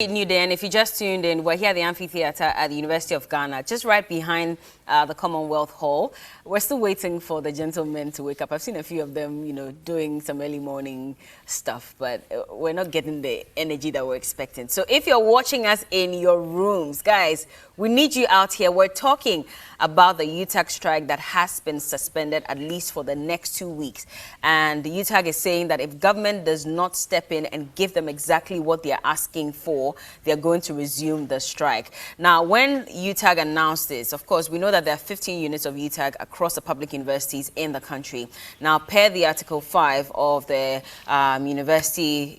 New day, and if you just tuned in, we're here at the amphitheater at the University of Ghana, just right behind the Commonwealth Hall. We're still waiting for the gentlemen to wake up. I've seen a few of them, doing some early morning stuff, but we're not getting the energy that we're expecting. So if you're watching us in your rooms, guys, we need you out here. We're talking about the UTAG strike that has been suspended at least for the next 2 weeks. And the UTAG is saying that if government does not step in and give them exactly what they're asking for, they're going to resume the strike. Now, when UTAG announced this, of course, we know that there are 15 units of UTAG across the public universities in the country. Now, per the Article 5 of the university,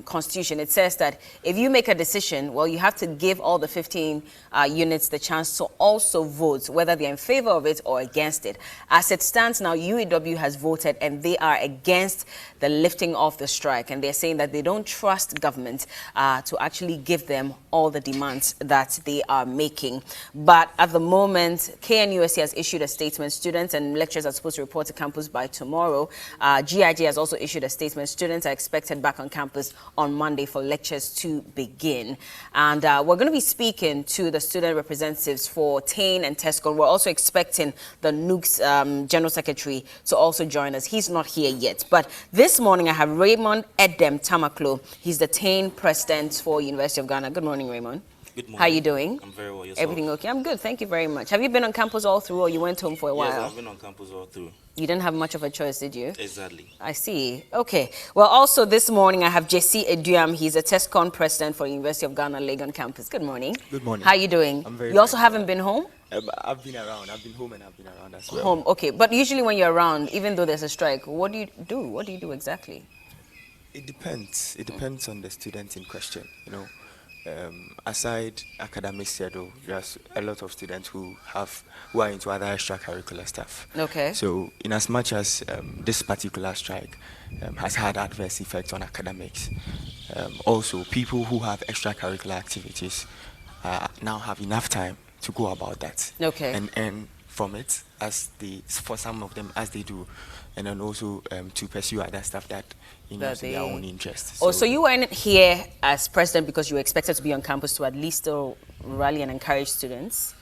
constitution, it says that if you make a decision, well, you have to give all the 15 units the chance to also vote, whether they're in favor of it or against it. As it stands now, UAW has voted and they are against the lifting of the strike. And they're saying that they don't trust government to actually give them all the demands that they are making. But at the moment, KNUSC has issued a statement. Students and lecturers are supposed to report to campus by tomorrow. GIJ has also issued a statement. Students are expected back on campus on Monday for lectures to begin. And we're going to be speaking to the student representatives for TAIN and TESCON. We're also expecting the NUG's General Secretary to also join us. He's not here yet. But this morning, I have Raymond Edem Tamaklo. He's the TAIN president for University of Ghana. Good morning, Raymond. Good morning. How are you doing? I'm very well. Yourself? Everything okay? I'm good. Thank you very much. Have you been on campus all through, or you went home for a while? Yes, I've been on campus all through. You didn't have much of a choice, did you? Exactly. I see. Okay. Well, also this morning, I have Jesse Eduam. He's a TESCON president for University of Ghana, Legon campus. Good morning. Good morning. How are you doing? I'm very You also fine. haven't been home? I've been around. I've been home and I've been around as well. Home. Okay. But usually when you're around, even though there's a strike, what do you do? What do you do exactly? It depends. It depends on the student in question. Aside academics here, though, there's a lot of students who are into other extracurricular stuff. Okay. So, in as much as this particular strike has had adverse effects on academics, also people who have extracurricular activities now have enough time to go about that. Okay. And earn from it, for some of them, as they do, and then also to pursue other stuff that in their own interest. So you weren't here as president because you were expected to be on campus to at least still rally and encourage students?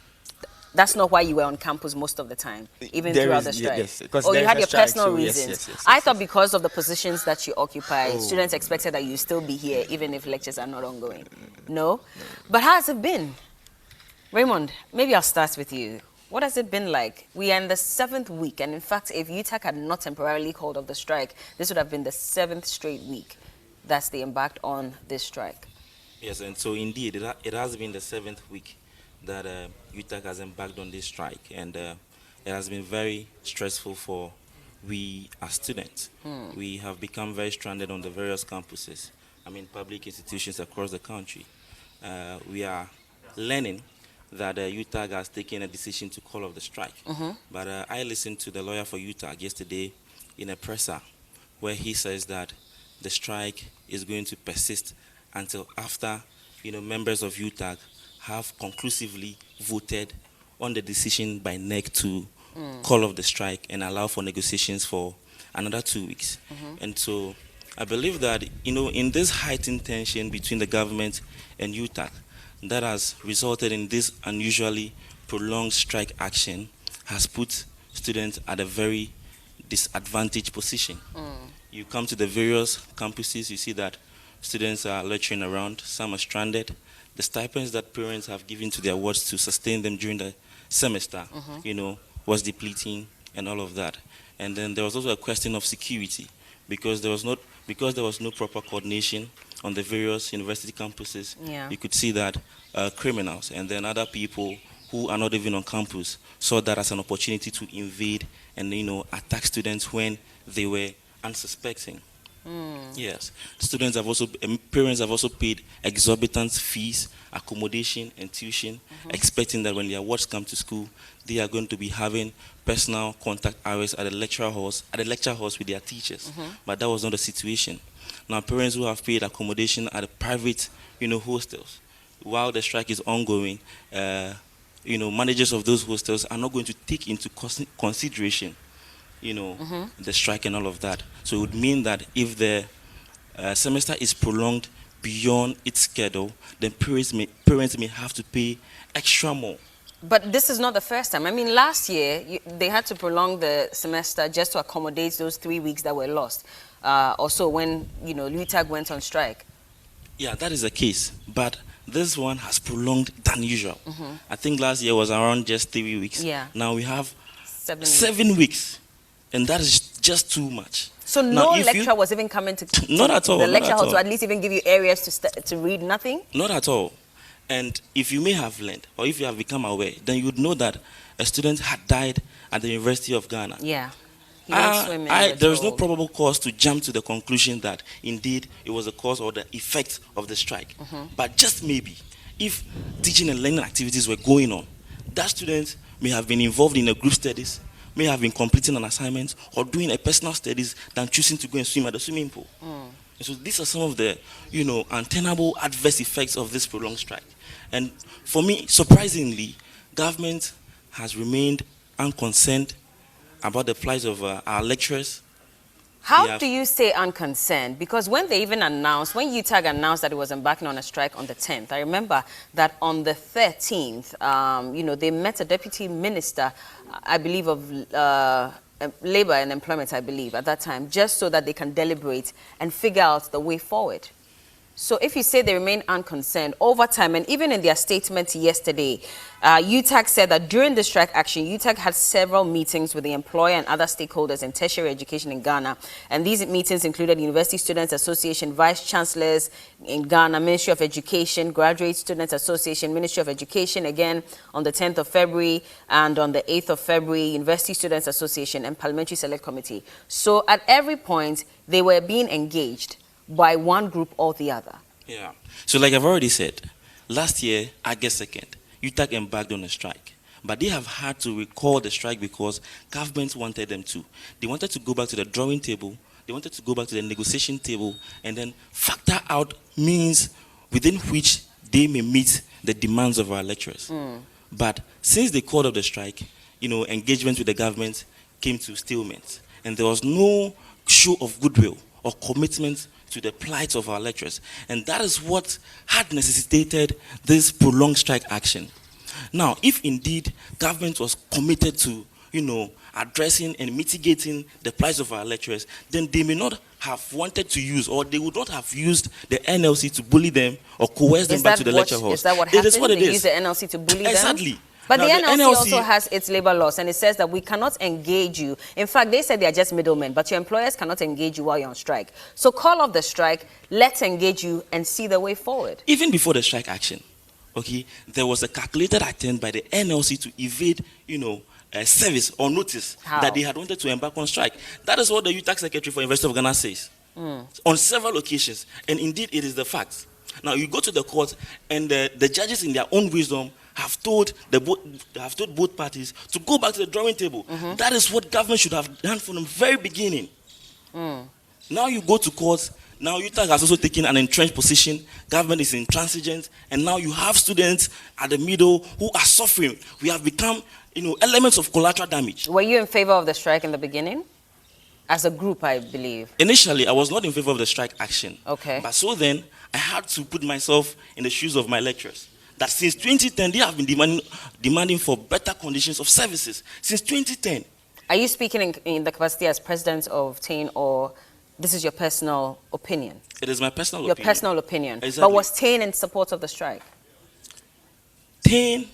That's not why you were on campus most of the time, even throughout the strike? Yes, or you had your personal reasons? Yes, I thought because of the positions that you occupy, students expected that you still be here even if lectures are not ongoing. No? But how has it been? Raymond, maybe I'll start with you. What has it been like? We are in the 7th week, and in fact, if UTAG had not temporarily called off the strike, this would have been the 7th straight week that they embarked on this strike. Yes, and so indeed, it has been the 7th week that UTAG has embarked on this strike, and it has been very stressful for we as students. We have become very stranded on the various campuses, public institutions across the country. We are learning that UTAG has taken a decision to call off the strike. But I listened to the lawyer for UTAG yesterday in a presser where he says that the strike is going to persist until after members of UTAG have conclusively voted on the decision by NEC to call off the strike and allow for negotiations for another 2 weeks. And so I believe that in this heightened tension between the government and UTAG, that has resulted in this unusually prolonged strike action has put students at a very disadvantaged position. You come to the various campuses, you see that students are lecturing around, some are stranded. The stipends that parents have given to their wards to sustain them during the semester, was depleting and all of that. And then there was also a question of security because there was no proper coordination on the various university campuses. You could see that criminals and then other people who are not even on campus saw that as an opportunity to invade and attack students when they were unsuspecting. Yes, parents have also paid exorbitant fees, accommodation and tuition, expecting that when their wards come to school, they are going to be having personal contact hours at the lecture halls with their teachers. But that was not the situation. Now, parents who have paid accommodation at the private, hostels, while the strike is ongoing, managers of those hostels are not going to take into consideration the strike and all of that. So it would mean that if the semester is prolonged beyond its schedule, then parents may have to pay extra more. But this is not the first time. I mean, last year, they had to prolong the semester just to accommodate those 3 weeks that were lost. Also, when, UTAG went on strike. Yeah, that is the case. But this one has prolonged than usual. I think last year was around just 3 weeks. Yeah. Now we have 7 weeks. And that is just too much. So no lecturer was even coming to not at all, the lecture hall all. to at least even give you areas to read? Nothing? Not at all. And if you may have learned, or if you have become aware, then you would know that a student had died at the University of Ghana. Yeah. He went swimming, there is no probable cause to jump to the conclusion that indeed it was the cause or the effect of the strike. But just maybe, if teaching and learning activities were going on, that student may have been involved in a group studies, may have been completing an assignment or doing a personal studies than choosing to go and swim at the swimming pool. And so these are some of the, untenable adverse effects of this prolonged strike. And for me, surprisingly, government has remained unconcerned about the plight of our lecturers. How do you say unconcerned? Because when they even announced, when UTAG announced that it was embarking on a strike on the 10th, I remember that on the 13th, they met a deputy minister, I believe, of labor and employment, I believe, at that time, just so that they can deliberate and figure out the way forward. So if you say they remain unconcerned over time, and even in their statement yesterday, UTAG said that during the strike action, UTAG had several meetings with the employer and other stakeholders in tertiary education in Ghana. And these meetings included University Students Association, Vice Chancellors in Ghana, Ministry of Education, Graduate Students Association, Ministry of Education, again on the 10th of February, and on the 8th of February, University Students Association and Parliamentary Select Committee. So at every point, they were being engaged by one group or the other. Yeah. So like I've already said, last year, August 2nd, UTAG embarked on a strike. But they have had to recall the strike because government wanted them to. They wanted to go back to the drawing table, they wanted to go back to the negotiation table, and then factor out means within which they may meet the demands of our lecturers. But since they called off the strike, engagement with the government came to stalemate. And there was no show of goodwill or commitment to the plight of our lecturers. And that is what had necessitated this prolonged strike action. Now, if indeed government was committed to, addressing and mitigating the plight of our lecturers, then they may not have wanted to use, or they would not have used the NLC to bully them or coerce them back to the lecture halls. Is that what happened? It is what it is. Use the NLC to bully them? Exactly. But now, the NLC also has its labor laws, and it says that we cannot engage you. In fact, they said they are just middlemen, but your employers cannot engage you while you're on strike. So call off the strike, let's engage you and see the way forward. Even before the strike action, there was a calculated attempt by the NLC to evade, a service or notice that they had wanted to embark on strike. That is what the UTAG Secretary for University of Ghana says on several occasions, and indeed it is the fact. Now you go to the court, and the judges in their own wisdom have told both parties to go back to the drawing table. That is what government should have done from the very beginning. Now you go to court. Now UTAG has also taken an entrenched position. Government is intransigent, and now you have students at the middle who are suffering. We have become, elements of collateral damage. Were you in favor of the strike in the beginning? As a group, I believe. Initially, I was not in favor of the strike action. Okay. But so then, I had to put myself in the shoes of my lecturers. That since 2010, they have been demanding for better conditions of services. Since 2010. Are you speaking in the capacity as president of TAIN, or this is your personal opinion? It is my personal opinion. Your personal opinion. Exactly. But was TAIN in support of the strike? TAIN,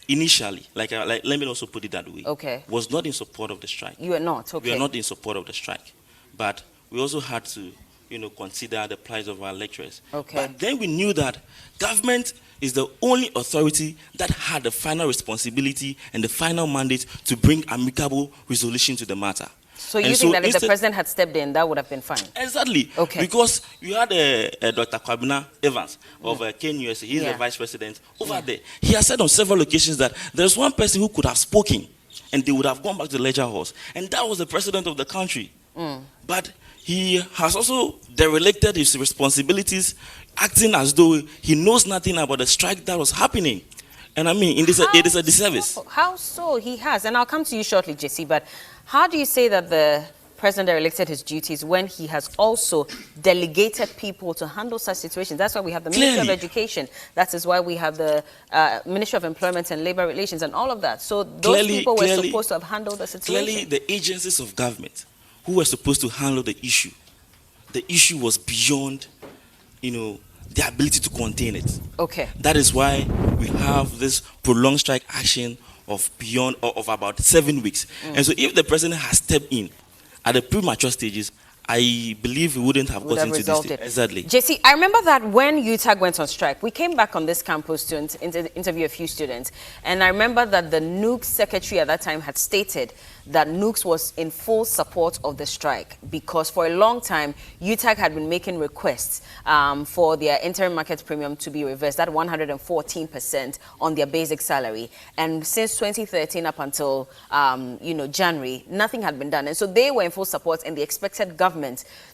initially, let me also put it that way, was not in support of the strike. You were not, okay. We are not in support of the strike. But we also had to, consider the plight of our lecturers. Okay. But then we knew that government is the only authority that had the final responsibility and the final mandate to bring amicable resolution to the matter. So you think that if the president had stepped in, that would have been fine? Exactly. Okay. Because you had Dr. Kwabena Evans of KNUSA. He's the vice president over there. He has said on several occasions that there's one person who could have spoken and they would have gone back to the lecture halls. And that was the president of the country. But he has also derelicted his responsibilities, acting as though he knows nothing about the strike that was happening. And I mean, it is a disservice. How so? He has. And I'll come to you shortly, JC, but how do you say that the president elected his duties when he has also delegated people to handle such situations. That's why we have the Ministry of Education. That is why we have the Ministry of Employment and Labor Relations and all of that. So those people were supposed to have handled the situation. Clearly, the agencies of government who were supposed to handle the issue was beyond, the ability to contain it. Okay. That is why we have this prolonged strike action of about 7 weeks. And so if the president has stepped in at the premature stages, I believe we wouldn't have gotten to this stage. Exactly. JC, I remember that when UTAG went on strike, we came back on this campus to interview a few students. And I remember that the NUC secretary at that time had stated that NUCS was in full support of the strike because for a long time, UTAG had been making requests for their interim market premium to be reversed, that 114% on their basic salary. And since 2013 up until, January, nothing had been done. And so they were in full support and they expected government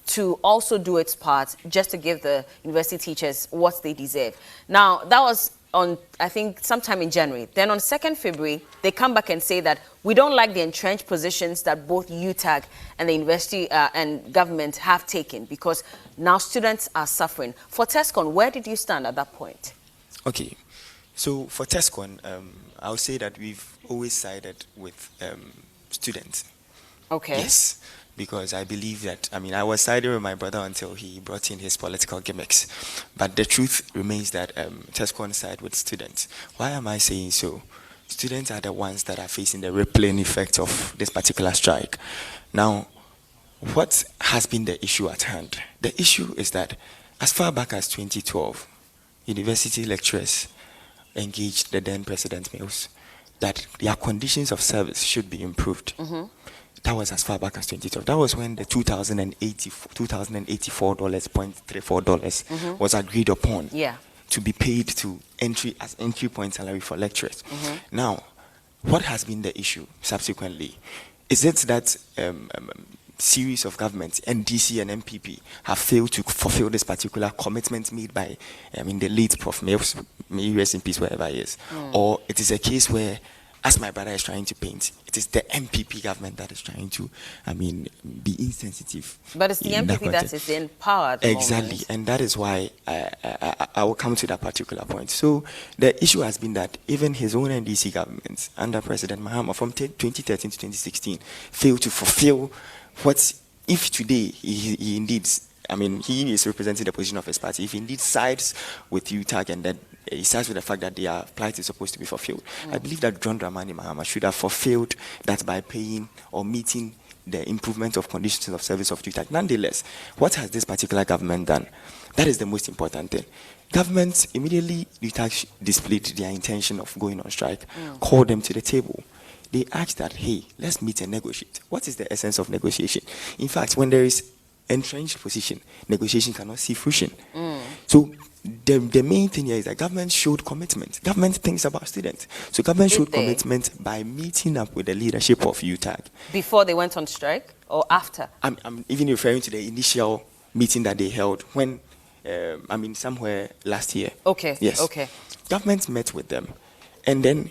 to also do its part just to give the university teachers what they deserve. Now, that was on, I think, sometime in January. Then on 2nd February, they come back and say that we don't like the entrenched positions that both UTAG and the university and government have taken because now students are suffering. For TESCON, where did you stand at that point? Okay, so for TESCON, I'll say that we've always sided with students. Okay. Yes, because I believe that, I was siding with my brother until he brought in his political gimmicks. But the truth remains that TESCON side with students. Why am I saying so? Students are the ones that are facing the rippling effect of this particular strike. Now, what has been the issue at hand? The issue is that as far back as 2012, university lecturers engaged the then President Mills that their conditions of service should be improved. Mm-hmm. That was as far back as 2012. That was when the $2,084.34 was agreed upon to be paid to entry point salary for lecturers. Mm-hmm. Now, what has been the issue subsequently? Is it that series of governments, NDC and MPP, have failed to fulfill this particular commitment made by the late Prof. Mills, may rest in peace wherever he is, or it is a case where, as my brother is trying to paint, it is the MPP government that is trying to, be insensitive. But it's the MPP that is in power at the Exactly, moment. and that is why I will come to that particular point. So the issue has been that even his own NDC government, under President Mahama, from 2013 to 2016, failed to fulfill what, if today he indeed, he is representing the position of his party, if he indeed sides with UTAG and then he starts with the fact that their plight is supposed to be fulfilled. I believe that John Dramani Mahama should have fulfilled that by paying or meeting the improvement of conditions of service of UTAG. Nonetheless, what has this particular government done? That is the most important thing. Government immediately UTAG displayed their intention of going on strike, called them to the table. They asked that, hey, let's meet and negotiate. What is the essence of negotiation? In fact, when there is entrenched position, negotiation cannot see fruition. So the main thing here is that government showed commitment. Government thinks about students. So government showed commitment by meeting up with the leadership of UTAG. Before they went on strike or after? I'm even referring to the initial meeting that they held when, somewhere last year. Okay. Yes. Okay. Government met with them. And then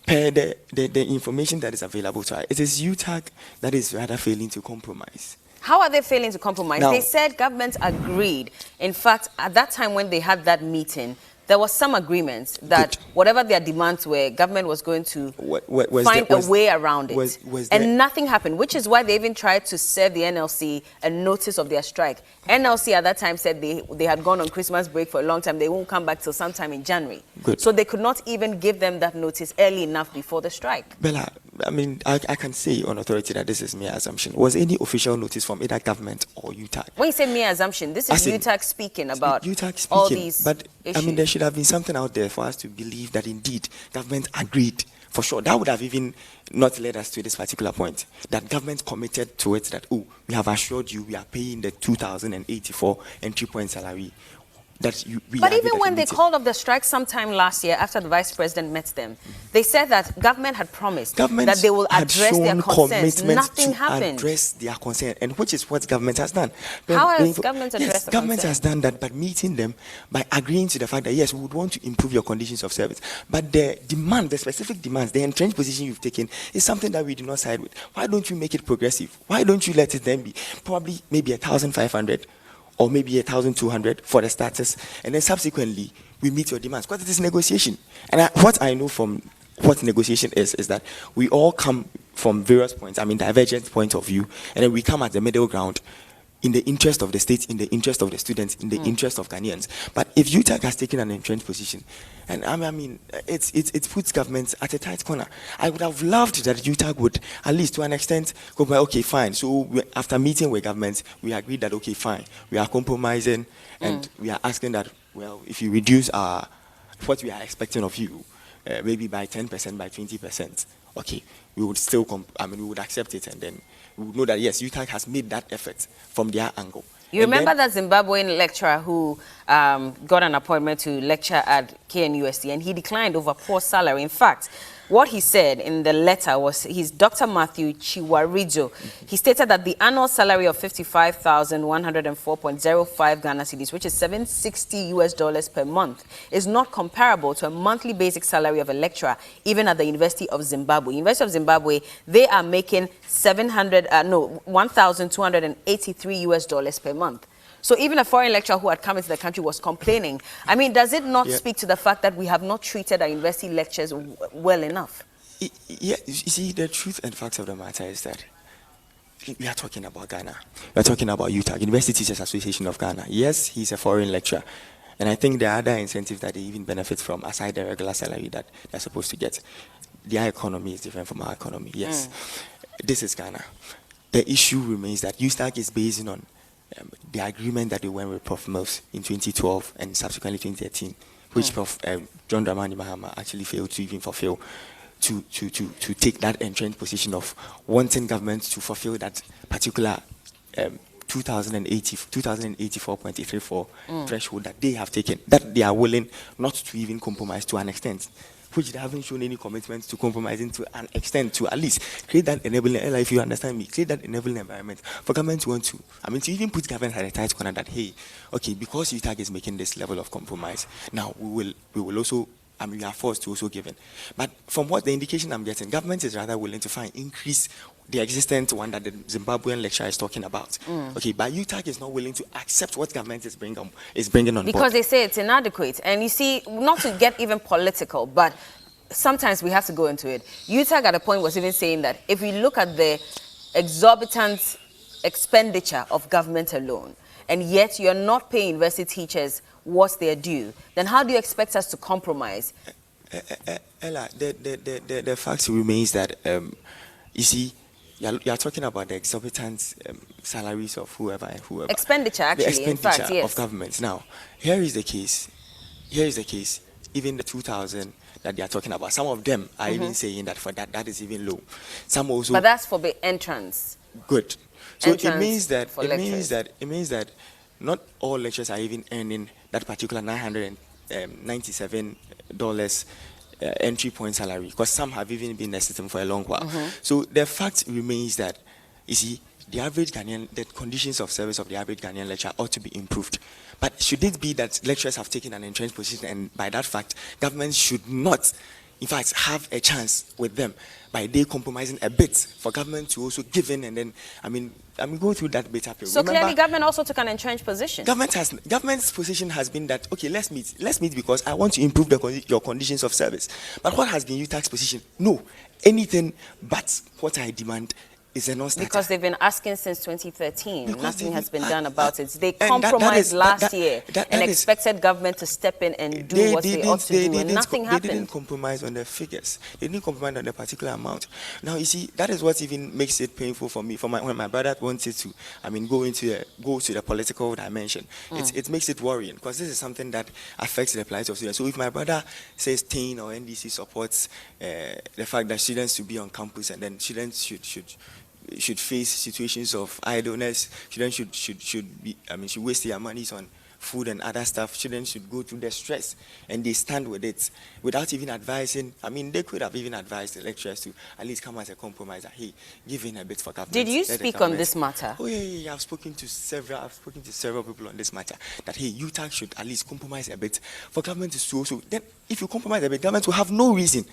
per the information that is available to us, it is UTAG that is rather failing to compromise. How are they failing to compromise? Now, they said government agreed. In fact, at that time when they had that meeting, there was some agreement that whatever their demands were, government was going to find a way around it. And nothing happened, which is why they even tried to serve the NLC a notice of their strike. NLC at that time said they had gone on Christmas break for a long time. They won't come back till sometime in January. Good. So they could not even give them that notice early enough before the strike. Bella, I can say on authority that this is mere assumption. Was any official notice from either government or UTAG? When you say mere assumption, this is UTAG speaking about UTAG all these but issues. There should have been something out there for us to believe that indeed government agreed. For sure, that would have even not led us to this particular point. That government committed to it that, we have assured you we are paying the 2,084 entry point salary. But even when they called off the strike sometime last year after the vice president met them, they said that government had promised that they will address their concerns. Nothing happened. Address their concern, and which is what government has done. How has government addressed the government concern? has done that by meeting them, by agreeing to the fact that yes, we would want to improve your conditions of service. But the demand, the specific demands, the entrenched position you've taken is something that we do not side with. Why don't you make it progressive? Why don't you let it then be probably maybe 1,500? Or maybe 1,200 for the status, and then subsequently we meet your demands. Because it is negotiation. And what I know from what negotiation is that we all come from various points, divergent points of view, and then we come at the middle ground in the interest of the state, in the interest of the students, in the interest of Ghanaians. But if UTAG has taken an entrenched position, and it puts government at a tight corner. I would have loved that UTAG would, at least to an extent, go by, okay, fine. So after meeting with government, we agreed that, okay, fine, we are compromising, and we are asking that, well, if you reduce what we are expecting of you, maybe by 10%, by 20%, okay, we would still, we would accept it, and then we would know that, yes, UTAG has made that effort from their angle. You remember that Zimbabwean lecturer who got an appointment to lecture at KNUST, and he declined over poor salary. In fact, what he said in the letter was, he's Dr. Matthew Chiwaridzo. He stated that the annual salary of 55,104.05 Ghana cedis, which is $760 per month, is not comparable to a monthly basic salary of a lecturer, even at the University of Zimbabwe. University of Zimbabwe, they are making $1,283 per month. So even a foreign lecturer who had come into the country was complaining. Does it not speak to the fact that we have not treated our university lecturers well enough? Yeah, you see, the truth and facts of the matter is that we are talking about Ghana. We are talking about UTAG, University Teachers Association of Ghana. Yes, he's a foreign lecturer. And I think there are other incentives that they even benefit from, aside the regular salary that they're supposed to get. Their economy is different from our economy, yes. This is Ghana. The issue remains that UTAG is based on the agreement that they went with Prof. Mills in 2012 and subsequently 2013, which Prof. John Dramani Mahama actually failed to even fulfill, to take that entrenched position of wanting government to fulfill that particular 2,084.34 threshold that they have taken, that they are willing not to even compromise to an extent, which they haven't shown any commitment to compromising to an extent, to at least create that enabling, if you understand me, create that enabling environment for government to want to, to even put government at a tight corner that, hey, okay, because UTAG is making this level of compromise, now we will also, we are forced to also give in. But from what the indication I'm getting, government is rather willing to increase the existent one that the Zimbabwean lecturer is talking about. Okay, but UTAG is not willing to accept what government is bringing on because board. They say it's inadequate. And you see, not to get even political, but sometimes we have to go into it. UTAG at a point was even saying that if we look at the exorbitant expenditure of government alone, and yet you're not paying university teachers what they're due, then how do you expect us to compromise? Ella, the fact remains that, you see, you're talking about the exorbitant salaries of whoever. Expenditure, actually, the expenditure in fact, yes. of governments. Now, here is the case. Even the 2,000 that they are talking about, some of them are even saying that for that is even low. Some also. But that's for the entrance. Good. So entrance it means that not all lecturers are even earning that particular $997 entry point salary, because some have even been in the system for a long while. So the fact remains that, you see, the conditions of service of the average Ghanaian lecturer ought to be improved. But should it be that lecturers have taken an entrenched position, and by that fact, government should not, in fact, have a chance with them by they compromising a bit for government to also give in, and then, go through that beta period. So clearly, government also took an entrenched position. Government's position has been that, okay, let's meet because I want to improve your conditions of service. But what has been UTAG's position? No, anything but what I demand is a non-starter. Because they've been asking since 2013. Nothing has been done about it. They compromised last year and expected government to step in and do what they ought to do, and nothing happened. They didn't compromise on the figures. They didn't compromise on the particular amount. Now, you see, that is what even makes it painful for me. When my brother wanted to, go to the political dimension, it makes it worrying, because this is something that affects the plight of students. So if my brother says TAIN or NDC supports the fact that students should be on campus, and then students should face situations of idleness, students should waste their monies on food and other stuff, students should go through the stress and they stand with it without even advising. I mean, they could have even advised the lecturers to at least come as a compromise. Hey, give in a bit for government. Did you Let the speak on government- this matter? Oh yeah. I've spoken to several people on this matter that hey, UTAG should at least compromise a bit for government to so. Then if you compromise a bit, government will have no reason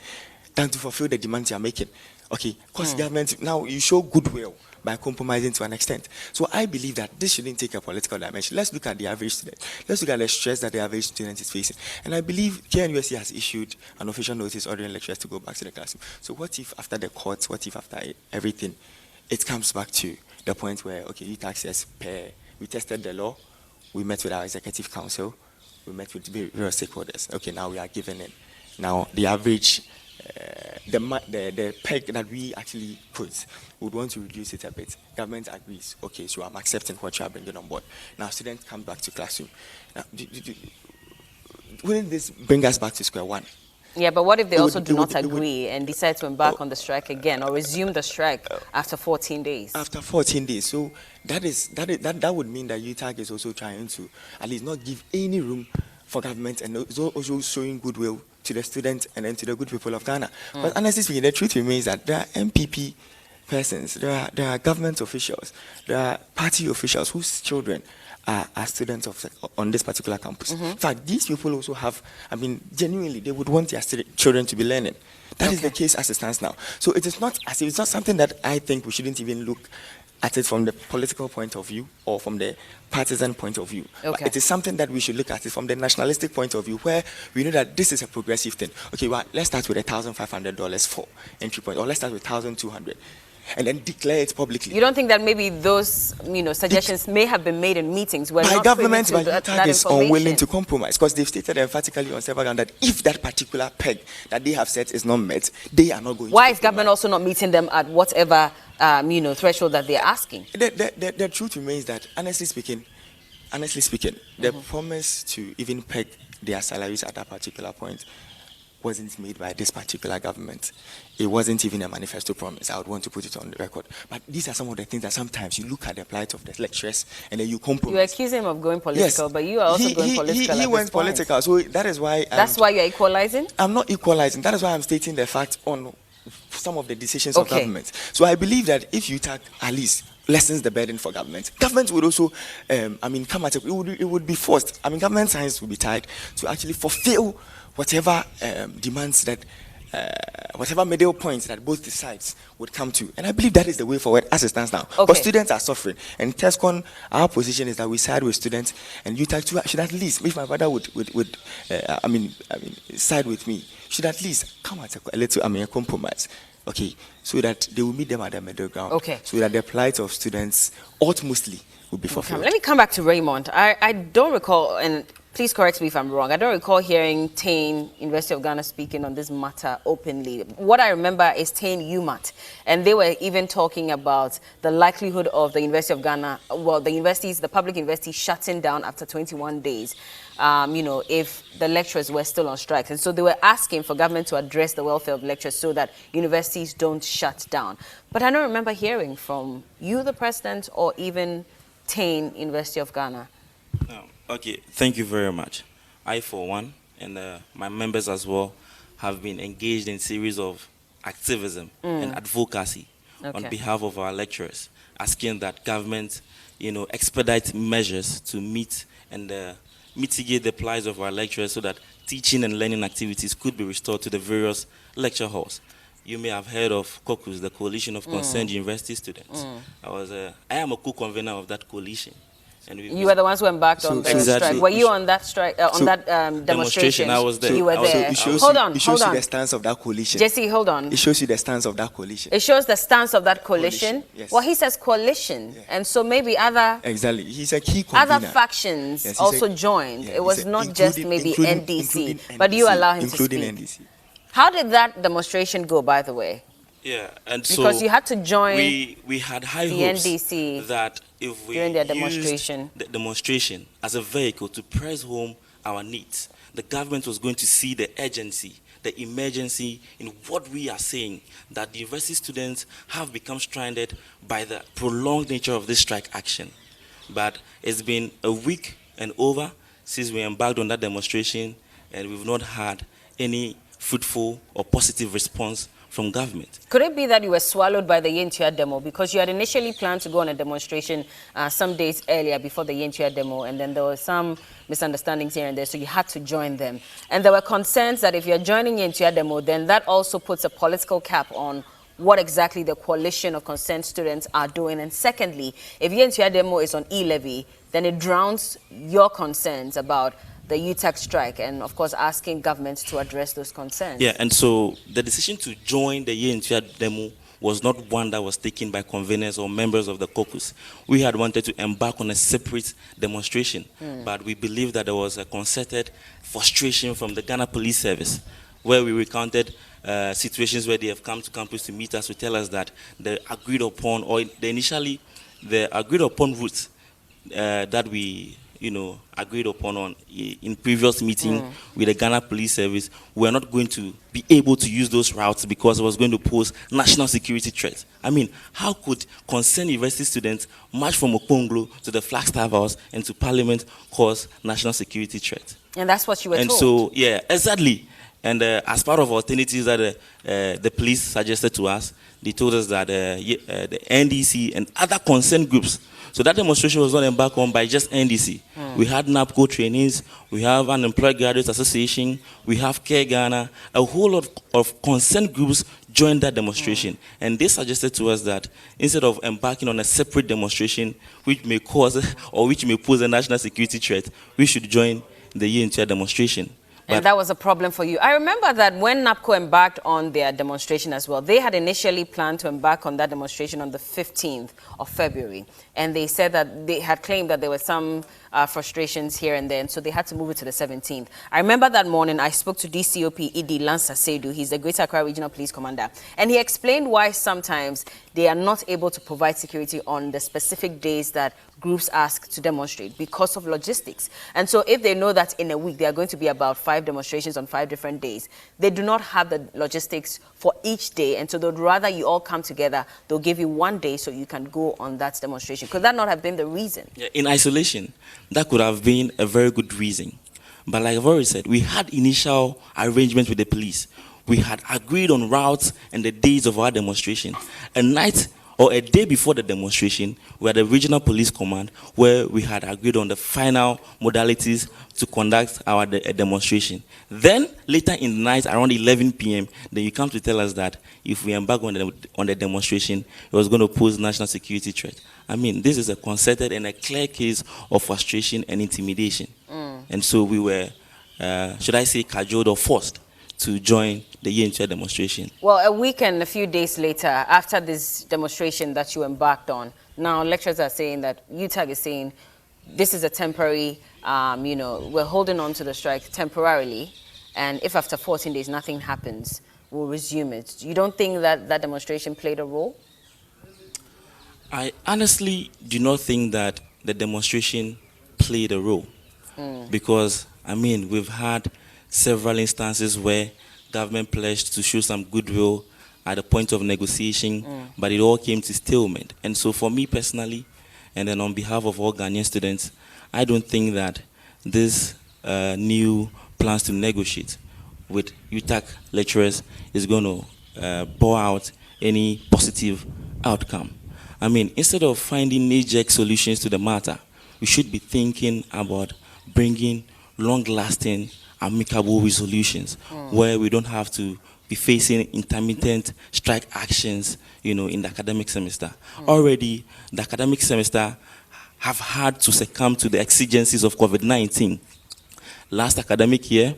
than to fulfill the demands you are making. Okay, because government now you show goodwill by compromising to an extent. So I believe that this shouldn't take a political dimension. Let's look at the average student. Let's look at the stress that the average student is facing. And I believe KNUST has issued an official notice ordering lecturers to go back to the classroom. So what if after the courts, what if after everything, it comes back to the point where, okay, UTAG says, we tested the law, we met with our executive council, we met with various stakeholders. Okay, now we are giving in. Now the average the peg that we actually put would want to reduce it a bit. Government agrees. Okay, so I'm accepting what you are bringing on board. Now students come back to classroom. Now, wouldn't this bring us back to square one? Yeah, but what if they also do not agree and decide to embark on the strike again or resume the strike after 14 days? After 14 days. So that would mean that UTAG is also trying to at least not give any room for government and also showing goodwill to the students and then to the good people of Ghana. But honestly speaking, the truth remains that there are MPP persons, there are government officials, there are party officials whose children are students on this particular campus. In fact, these people also have, I mean, genuinely, they would want their children to be learning. That is the case as it stands now. So it's not something that I think we shouldn't even look at it from the political point of view or from the partisan point of view. But it is something that we should look at it from the nationalistic point of view, where we know that this is a progressive thing. Okay, well, let's start with $1,500 for entry point, or let's start with $1,200, and then declare it publicly. You don't think that maybe those, suggestions may have been made in meetings where by government, by that UTAG is unwilling to compromise, because they've stated emphatically on several grounds that if that particular peg that they have set is not met, they are not going. Why is government also not meeting them at whatever threshold that they're asking? The truth remains that, honestly speaking, the promise to even peg their salaries at that particular point wasn't made by this particular government. It wasn't even a manifesto promise. I would want to put it on the record. But these are some of the things that sometimes you look at the plight of the lecturers and then you compromise. You accuse him of going political, yes, but you are also going political. He went political, so that is why. That's why you're equalizing? I'm not equalizing. That is why I'm stating the fact on some of the decisions of government. So I believe that if UTAG at least lessens the burden for government would also, come at it. It would be forced. Government hands will be tied to actually fulfill whatever demands that, whatever middle points that both sides would come to. And I believe that is the way forward as it stands now. But students are suffering. And TESCON, our position is that we side with students, and UTAG too should at least, if my brother would side with me, should at least come at a compromise. Okay, so that they will meet them at the middle ground. Okay. So that the plight of students ultimately will be fulfilled. Let me come back to Raymond. I don't recall, and please correct me if I'm wrong, I don't recall hearing Tain, University of Ghana, speaking on this matter openly. What I remember is Tain UMAT, and they were even talking about the likelihood of the University of Ghana, the public universities shutting down after 21 days, if the lecturers were still on strike. And so they were asking for government to address the welfare of lecturers so that universities don't shut down. But I don't remember hearing from you, the president, or even Tain, University of Ghana. No. Okay, thank you very much. I, for one, and my members as well, have been engaged in a series of activism and advocacy on behalf of our lecturers, asking that government, expedite measures to meet and mitigate the plight of our lecturers so that teaching and learning activities could be restored to the various lecture halls. You may have heard of COCUS, the Coalition of Concerned University Students. I am a co-convener of that coalition. And you were the ones who embarked on the strike. Were you on that strike, demonstration? I was there. You were there. It shows you the stance of that coalition. Jesse, hold on. It shows you the stance of that coalition. It shows the stance of that coalition? Yes. Well, he says coalition. Yeah. And so maybe other... Exactly. He's a key convener. Other factions also joined. It was not just maybe NDC, but you allow him to speak. NDC. How did that demonstration go, by the way? Yeah, and because you had to join we had high hopes NDC that if we during their demonstration as a vehicle to press home our needs, the government was going to see the urgency, the emergency in what we are saying, that the university students have become stranded by the prolonged nature of this strike action. But it's been a week and over since we embarked on that demonstration, and we've not had any fruitful or positive response from government. Could it be that you were swallowed by the Yentua demo because you had initially planned to go on a demonstration some days earlier before the Yentua demo, and then there were some misunderstandings here and there, so you had to join them. And there were concerns that if you're joining Yentua demo, then that also puts a political cap on what exactly the coalition of concerned students are doing. And secondly, if Yentua demo is on e-levy, then it drowns your concerns about the UTAG strike and, of course, asking governments to address those concerns. Yeah, and so the decision to join the Yentua demo was not one that was taken by conveners or members of the caucus. We had wanted to embark on a separate demonstration, but we believed that there was a concerted frustration from the Ghana Police Service, where we recounted situations where they have come to campus to meet us to tell us that the agreed upon, or the agreed upon route that we agreed upon in previous meeting with the Ghana Police Service, we are not going to be able to use those routes because it was going to pose national security threat. I mean, how could concerned university students march from Okonglo to the Flagstaff House and to Parliament cause national security threat? And that's what you were told. And so, yeah, exactly. And as part of alternatives that the police suggested to us, they told us that the NDC and other concerned groups. So that demonstration was not embarked on by just NDC. We had NAPCO trainees, we have Unemployed Graduates Association, we have Care Ghana, a whole lot of concerned groups joined that demonstration. And they suggested to us that instead of embarking on a separate demonstration, which may cause or which may pose a national security threat, we should join the Yentua demonstration. And that was a problem for you. I remember that when NAPCO embarked on their demonstration as well, they had initially planned to embark on that demonstration on the 15th of February. And they said that they had claimed that there were some frustrations here and there, and so they had to move it to the 17th. I remember that morning I spoke to DCOP Idi Lansa Seidu. He's the Greater Accra Regional Police Commander. And he explained why sometimes they are not able to provide security on the specific days that groups ask to demonstrate because of logistics. And so if they know that in a week there are going to be about 5 demonstrations on 5 different days, they do not have the logistics for each day, and so they'd rather you all come together. They'll give you one day so you can go on that demonstration. Could that not have been the reason? Yeah, in isolation, that could have been a very good reason. But like I've already said, we had initial arrangements with the police. We had agreed on routes and the days of our demonstration. A night or a day before the demonstration, we had a regional police command where we had agreed on the final modalities to conduct our demonstration. Then, later in the night, around 11 p.m., then you come to tell us that if we embark on the demonstration, it was going to pose national security threat. I mean, this is a concerted and a clear case of frustration and intimidation. And so we were, should I say, cajoled or forced to join the Yentua demonstration. Well, a week and a few days later, after this demonstration that you embarked on, now lecturers are saying that UTAG is saying this is a temporary, we're holding on to the strike temporarily, and if after 14 days nothing happens, we'll resume it. You don't think that that demonstration played a role? I honestly do not think that the demonstration played a role because, I mean, we've had several instances where government pledged to show some goodwill at the point of negotiation, but it all came to stalemate. And so for me personally, and then on behalf of all Ghanaian students, I don't think that this new plans to negotiate with UTAG lecturers is going to bore out any positive outcome. I mean, instead of finding knee-jerk solutions to the matter, we should be thinking about bringing long-lasting, amicable resolutions where we don't have to be facing intermittent strike actions, in the academic semester. Already, the academic semester have had to succumb to the exigencies of COVID-19. Last academic year,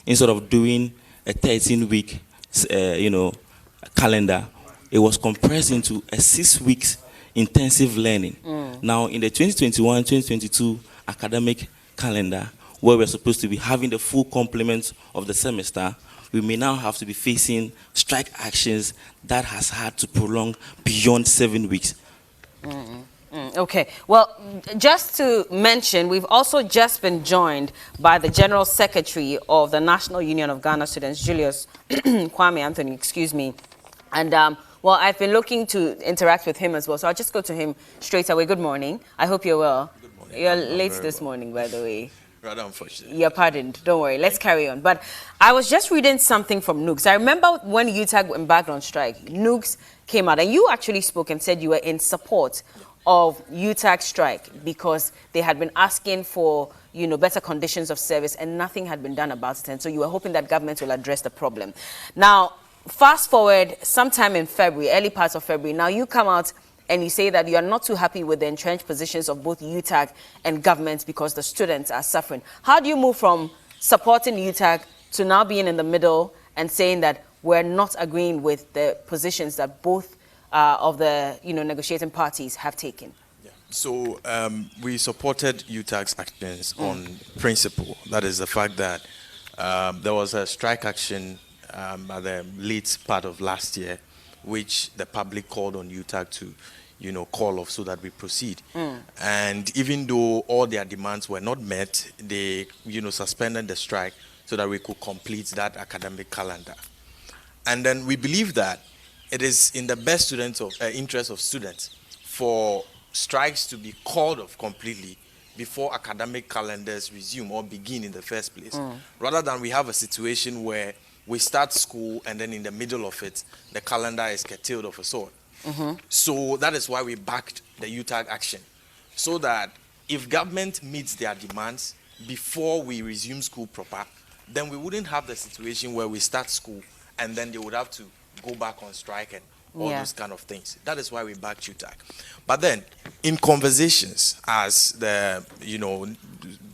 instead of doing a 13-week, calendar, it was compressed into a 6 weeks intensive learning. Now, in the 2021-2022 academic calendar, where we're supposed to be having the full complement of the semester, we may now have to be facing strike actions that has had to prolong beyond 7 weeks. Okay. Well, just to mention, we've also just been joined by the General Secretary of the National Union of Ghana Students, Julius Kwame Anthony, excuse me. And, well, I've been looking to interact with him as well, so I'll just go to him straight away. Good morning. I hope you're well. Good morning. You're I'm late very this well. morning, by the way. Rather unfortunate. You're pardoned. Don't worry. Let's carry on. But I was just reading something from Nooks. I remember when UTAG embarked on strike, Nooks came out and you actually spoke and said you were in support of UTAG strike because they had been asking for, better conditions of service and nothing had been done about it. And so you were hoping that government will address the problem. Now, fast forward sometime in February, early parts of February. Now you come out and you say that you are not too happy with the entrenched positions of both UTAG and government because the students are suffering. How do you move from supporting UTAG to now being in the middle and saying that we're not agreeing with the positions that both of the negotiating parties have taken? Yeah. So we supported UTAG's actions on principle. That is the fact that there was a strike action at the late part of last year, which the public called on UTAG to, call off so that we proceed. And even though all their demands were not met, they, suspended the strike so that we could complete that academic calendar. And then we believe that it is in the best interest of students for strikes to be called off completely before academic calendars resume or begin in the first place, rather than we have a situation where we start school and then in the middle of it, the calendar is curtailed of a sort. So that is why we backed the UTAG action, so that if government meets their demands before we resume school proper, then we wouldn't have the situation where we start school and then they would have to go back on strike and all those kind of things. That is why we backed UTAG. But then, in conversations, as the,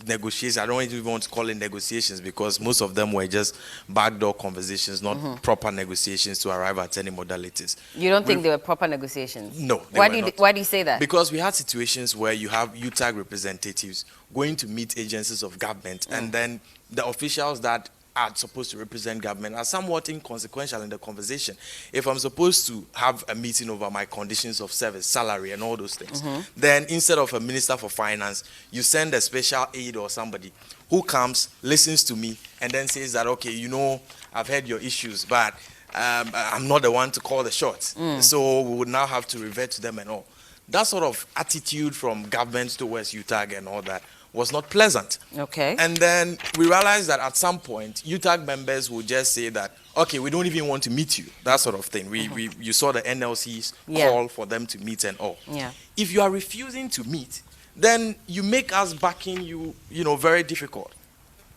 negotiations, I don't even want to call it negotiations because most of them were just backdoor conversations, not proper negotiations to arrive at any modalities. You don't think they were proper negotiations? No. Why do you say that? Because we had situations where you have UTAG representatives going to meet agencies of government and then the officials that are supposed to represent government are somewhat inconsequential in the conversation. If I'm supposed to have a meeting over my conditions of service, salary, and all those things, then instead of a minister for finance, you send a special aide or somebody who comes, listens to me, and then says that, okay, I've heard your issues, but I'm not the one to call the shots. So we would now have to revert to them and all. That sort of attitude from government towards UTAG and all that was not pleasant. Okay. And then we realized that at some point, UTAG members would just say that, okay, we don't even want to meet you, that sort of thing. You saw the NLC's call for them to meet and all. Yeah. If you are refusing to meet, then you make us backing you, very difficult.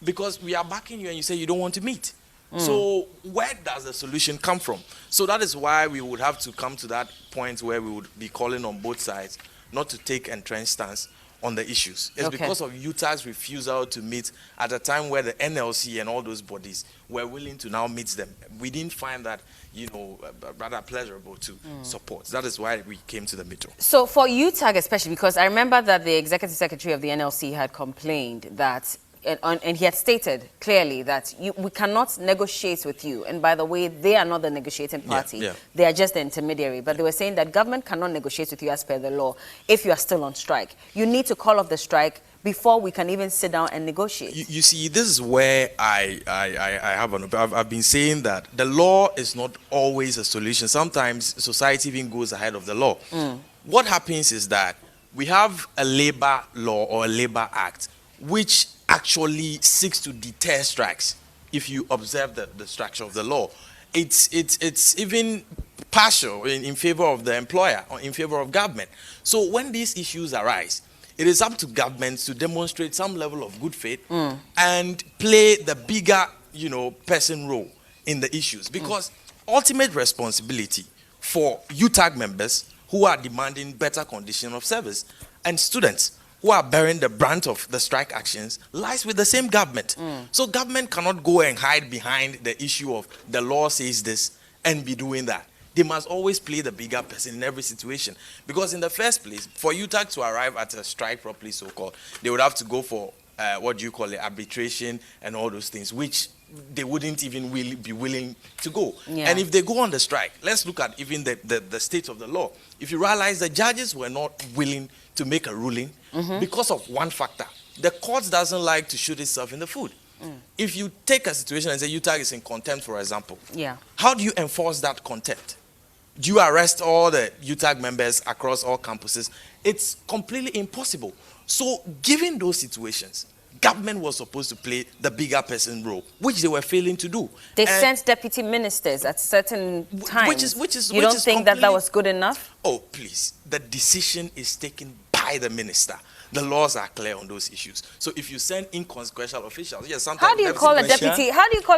Because we are backing you and you say you don't want to meet. So where does the solution come from? So that is why we would have to come to that point where we would be calling on both sides not to take entrenched stance on the issues. It's because of UTAG's refusal to meet at a time where the NLC and all those bodies were willing to now meet them. We didn't find that, rather pleasurable to support. That is why we came to the middle. So for UTAG especially, because I remember that the executive secretary of the NLC had complained that and he had stated clearly that we cannot negotiate with you. And by the way, they are not the negotiating party. They are just the intermediary. But they were saying that government cannot negotiate with you as per the law if you are still on strike. You need to call off the strike before we can even sit down and negotiate. You see, this is where I have I've been saying that the law is not always a solution. Sometimes society even goes ahead of the law. What happens is that we have a labor law or a labor act which actually seeks to deter strikes. If you observe the structure of the law, it's even partial in favor of the employer or in favor of government. So when these issues arise, it is up to governments to demonstrate some level of good faith and play the bigger, person role in the issues, because ultimate responsibility for UTAG members who are demanding better condition of service and students who are bearing the brunt of the strike actions lies with the same government. So government cannot go and hide behind the issue of the law says this and be doing that. They must always play the bigger person in every situation. Because in the first place, for UTAG to arrive at a strike properly so-called, they would have to go for, arbitration and all those things, which they wouldn't even be willing to go. And if they go on the strike, let's look at even the state of the law. If you realize the judges were not willing to make a ruling because of one factor, the court doesn't like to shoot itself in the foot. If you take a situation and say UTAG is in contempt, for example, how do you enforce that contempt? do you arrest all the UTAG members across all campuses? It's completely impossible. So, given those situations, government was supposed to play the bigger person role, which they were failing to do. They sent deputy ministers at certain times. You don't think that was good enough? Oh, please. The decision is taken by the minister. The laws are clear on those issues. So if you send inconsequential officials, yes, sometimes how do you call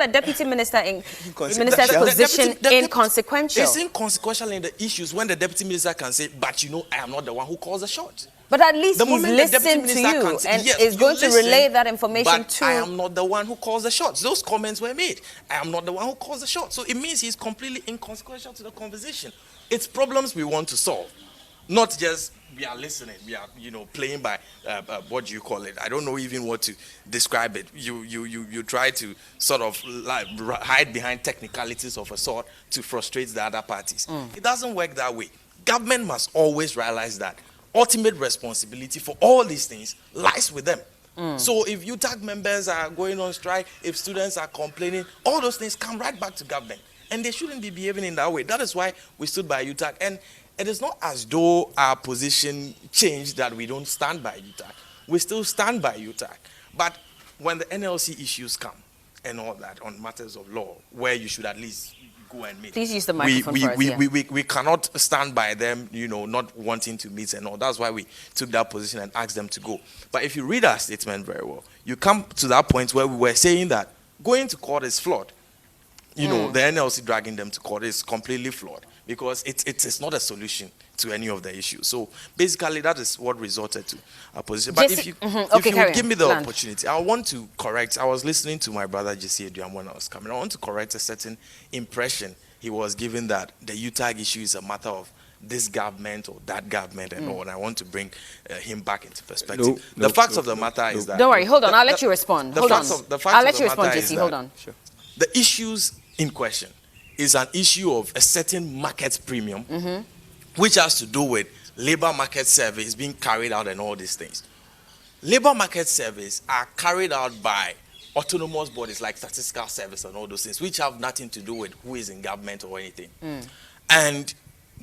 a deputy minister in minister's position inconsequential? It's inconsequential in the issues when the deputy minister can say, but you know, I am not the one who calls the shots. But at least he's listened to you and is going to relay that information to... I am not the one who calls the shots. Those comments were made. I am not the one who calls the shots. So it means he's completely inconsequential to the conversation. It's problems we want to solve. Not just we are listening, we are, you know, playing by, what do you call it? I don't know even what to describe it. You try to sort of like hide behind technicalities of a sort to frustrate the other parties. It doesn't work that way. Government must always realize that ultimate responsibility for all these things lies with them. So if UTAG members are going on strike, if students are complaining, all those things come right back to government. And they shouldn't be behaving in that way. That is why we stood by UTAG. And it is not as though our position changed that we don't stand by UTAG. We still stand by UTAG. But when the NLC issues come and all that on matters of law, where you should at least go and meet. Please use the microphone for us, we cannot stand by them, you know, not wanting to meet and all. That's why we took that position and asked them to go. But if you read our statement very well, you come to that point where we were saying that going to court is flawed. You know, the NLC dragging them to court is completely flawed because it's not a solution to any of the issues. So basically, that is what resulted to our position. But if you give me the opportunity, I want to correct. I was listening to my brother Jesse Eduam when I was coming. I want to correct a certain impression he was given that the UTAG issue is a matter of this government or that government and all. And I want to bring him back into perspective. The facts of the matter is that... Don't worry, hold on. I'll let you respond. Hold on. I'll let you respond, Jesse. Hold on. Sure. The issues in question is an issue of a certain market premium, which has to do with labor market surveys being carried out and all these things. Labor market surveys are carried out by autonomous bodies like Statistical Service and all those things, which have nothing to do with who is in government or anything. And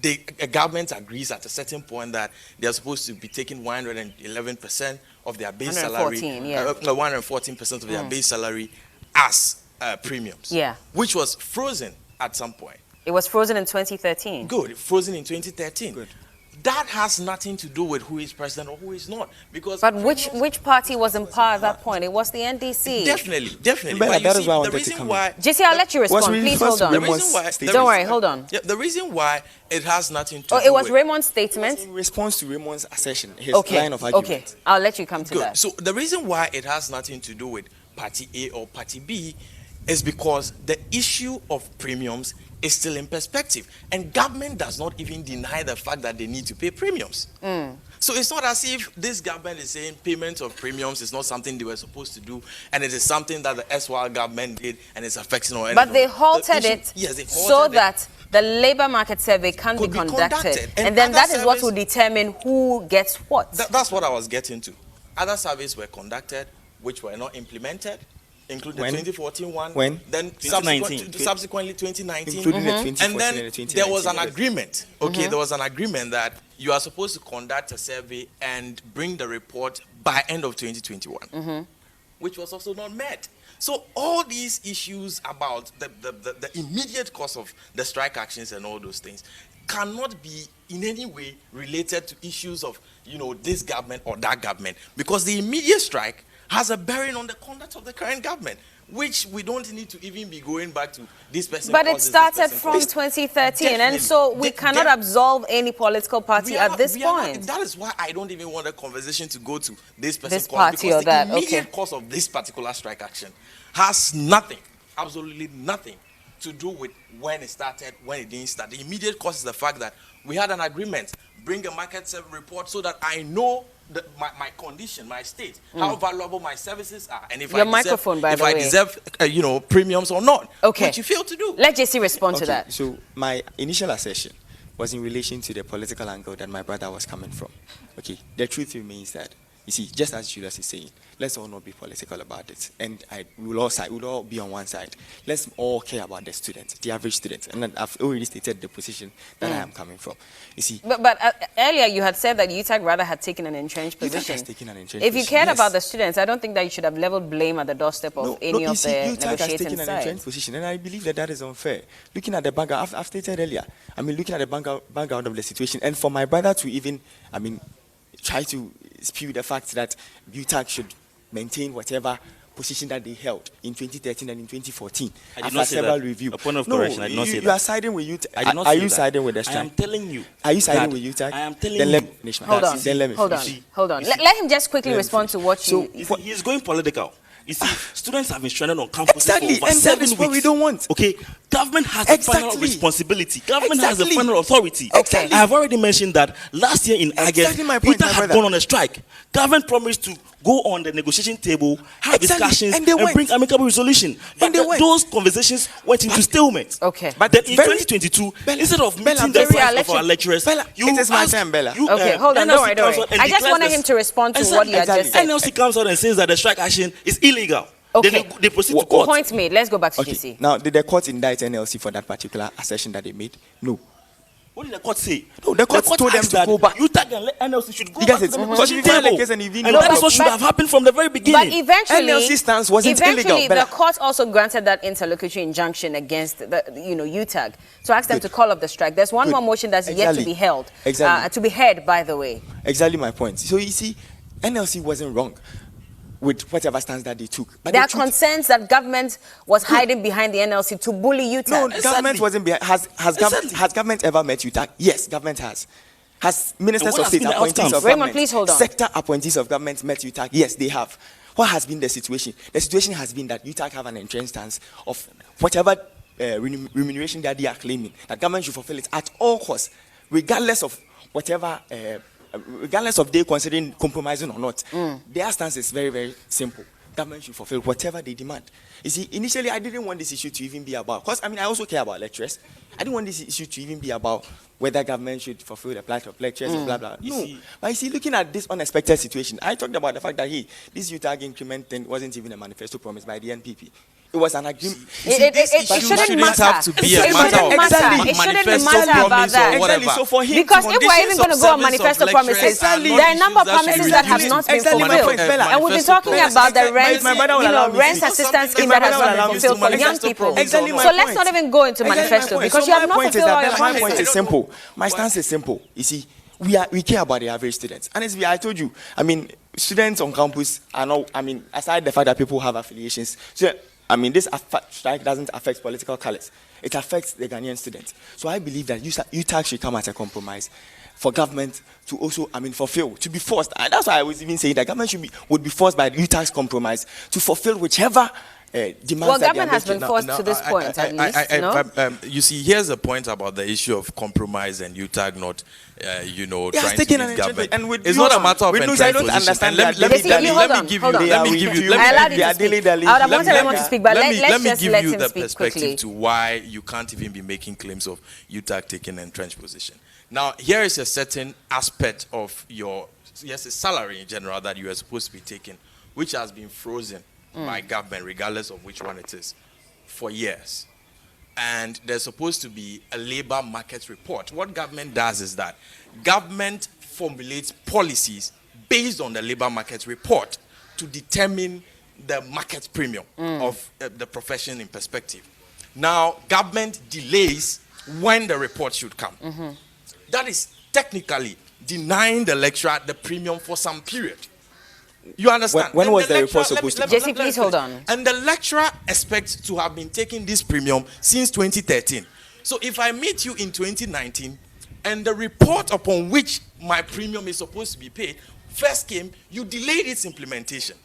the government agrees at a certain point that they are supposed to be taking 111% of their base salary, 114% of their base salary as premiums, which was frozen at some point. It was frozen in 2013. Good, frozen in 2013. Good. That has nothing to do with who is president or who is not, because. But which party was in power at that point? It was the NDC. Definitely. But that is why I wanted to come in. Jesse, I'll let you respond. Please hold on. Don't worry, hold on. Yeah, the reason why it has nothing to do with... it was Raymond's statement? In response to Raymond's assertion, his line of argument. Okay, I'll let you come to that. So the reason why it has nothing to do with Party A or Party B is because the issue of premiums is still in perspective. And government does not even deny the fact that they need to pay premiums. So it's not as if this government is saying payment of premiums is not something they were supposed to do, and it is something that the SY government did and it's affecting all. But they halted it so that the labor market survey can be conducted. And then that is what will determine who gets what. That's what I was getting to. Other surveys were conducted which were not implemented, including the 2014 one. When? Then subsequently 2019. Including the 2014 and then and the 2019. there was an agreement. Okay, there was an agreement that you are supposed to conduct a survey and bring the report by end of 2021, which was also not met. So all these issues about the immediate cause of the strike actions and all those things cannot be in any way related to issues of, you know, this government or that government, because the immediate strike has a bearing on the conduct of the current government, which we don't need to even be going back to this person. But it started from 2013, and so we cannot absolve any political party at this point. That is why I don't even want a conversation to go to this person. This party or that. The immediate cause of this particular strike action has nothing, absolutely nothing, to do with when it started, when it didn't start. The immediate cause is the fact that we had an agreement, bring a market survey report so that I know my condition, my state, how valuable my services are, and if I deserve you know, premiums or not. Okay. Which you fail to do. Let Jesse respond to that. So my initial assertion was in relation to the political angle that my brother was coming from. Okay. The truth remains that, you see, just as Julius is saying, let's all not be political about it. And we'll all be on one side. Let's all care about the students, the average student. And then I've already stated the position that I am coming from. You see. But earlier you had said that UTAG rather had taken an entrenched UTAG position. has taken an entrenched If you position, cared yes. about the students, I don't think that you should have leveled blame at the doorstep of any of the UTAG has negotiating taken an side. entrenched position, and I believe that is unfair. Looking at the background, I've stated earlier, I mean, looking at the background of the situation, and for my brother to even, I mean, try to spew the fact that UTAG should maintain whatever position that they held in 2013 and in 2014 after several reviews. A point of correction, I did not say that. You are siding with UTAG. I did not Are say you that. siding with the strike? I am telling you. Are you siding that with UTAG? I am telling then you. let me finish. Hold on. Then let me Hold on. finish. Hold on. Let him just quickly respond to what you... He is going political. You see, students have been stranded on campus Exactly, for over and 7 that is weeks. what we don't want. Okay, government has the final Exactly. responsibility. Government has the Exactly. final authority. Exactly. I have already mentioned that last year in August, Exactly my point, UTAG my had brother. gone on a strike. Government promised to go on the negotiation table, have Exactly, discussions, and they went. bring amicable resolution. But they went. those conversations went into stalemate. Okay. But then in Very- 2022, Bella, instead of Bella, meeting the very price of electric- our lecturers, Bella, it is my time, Bella. Okay, hold on, don't worry, don't worry. I just wanted him to respond to what you had just said. NLC comes out and says that the strike action is illegal. Okay. They proceed to court. Point made. Let's go back to Okay. GC. Now, did the court indict NLC for that particular assertion that they made? No. What did the court say? No, the court told them asked to that go back. UTAG and NLC should go You back guys, to the because negotiation you filed a table. case and you didn't And know that is about what should but- have happened from the very beginning. But eventually, NLC stance wasn't illegal, the Bella. court also granted that interlocutory injunction against the, UTAG to ask them Good. to call off the strike. There's one Good. more motion that's yet to Exactly. be held, Exactly. to be heard, by the way. Exactly my point. So you see, NLC wasn't wrong with whatever stance that they took. But There the are truth- concerns that government was hiding behind the NLC to bully UTAG. No, Exactly. government wasn't behind. Has government ever met UTAG? Yes, government has. Has ministers what of has state, been the appointees outcome? of Raymond, government, please hold on. sector appointees of government met UTAG? Yes, they have. What has been the situation? The situation has been that UTAG have an entrenched stance of whatever remuneration that they are claiming, that government should fulfill it at all costs, regardless of whatever, regardless of they considering compromising or not. Their stance is very, very simple. Government should fulfill whatever they demand. You see, initially I didn't want this issue to even be about, because I mean, I also care about lecturers. I didn't want this issue to even be about whether government should fulfill the plight of lecturers and blah, blah. No. But you see, looking at this unexpected situation, I talked about the fact that, hey, this UTAG increment thing wasn't even a manifesto promised by the NPP. It was an agreement. It shouldn't matter. have to be It a matter shouldn't of matter. It shouldn't manifesto matter about promise or that. whatever. Exactly. So for him, Because if we're even going to go on manifesto promises, there are a number of promises that have not been Exactly my fulfilled. point, Bella. And we've been talking about the rent, my brother will allow me to rent speak. assistance scheme My that has brother will not allow been me to fulfilled for speak. young people. Exactly my So let's point. not even go into manifesto because you have not fulfilled all your my point promises. is simple. My stance is simple. You see, we care about the average students. Honestly, I told you, I mean, students on campus are not, I mean, aside the fact that people have affiliations, so I mean, this strike doesn't affect political colors. It affects the Ghanaian students. So I believe that UTAG should come as a compromise for government to also, I mean, fulfill, to be forced. And that's why I was even saying that government would be forced by UTAG's compromise to fulfill whichever demands Well, that they government are has been making. forced to this point, at least, no? You see, here's the point about the issue of compromise and UTAG not, He has trying taken to an lead government. and with It's news, not a matter of with news, entrenched I don't position. understand And that. let me Hold on, give hold you. on. Let me give you. I allowed him they are to speak. dilly-dally. I would have wanted Let me- everyone to speak, but let's let me just give let you him the speak perspective quickly. to why you can't even be making claims of UTAG taking an entrenched position. Now, here is a certain aspect of your a salary in general that you are supposed to be taking, which has been frozen by government, regardless of which one it is, for years. And there's supposed to be a labor market report. What government does is that government formulates policies based on the labor market report to determine the market premium of the profession in perspective. Now, government delays when the report should come. That is technically denying the lecturer the premium for some period. You understand? When And was the lecturer- report supposed to let be? me- Jesse, let me please finish. hold on. And the lecturer expects to have been taking this premium since 2013. So if I meet you in 2019 and the report upon which my premium is supposed to be paid first came, you delayed its implementation.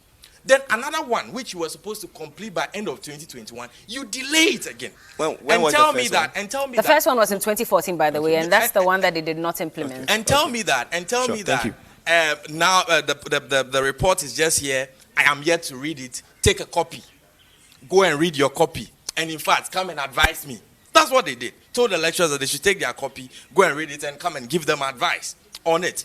Then another one, which you were supposed to complete by end of 2021, you delay it again. When and was the tell me first that. one? And tell me The that. first one was in 2014, by the way, and that's the one that they did not implement. And tell me that. And tell Sure, me thank that. you. Now the report is just here. I am yet to read it. Take a copy. Go and read your copy. And in fact, come and advise me. That's what they did. Told the lecturers that they should take their copy, go and read it, and come and give them advice on it.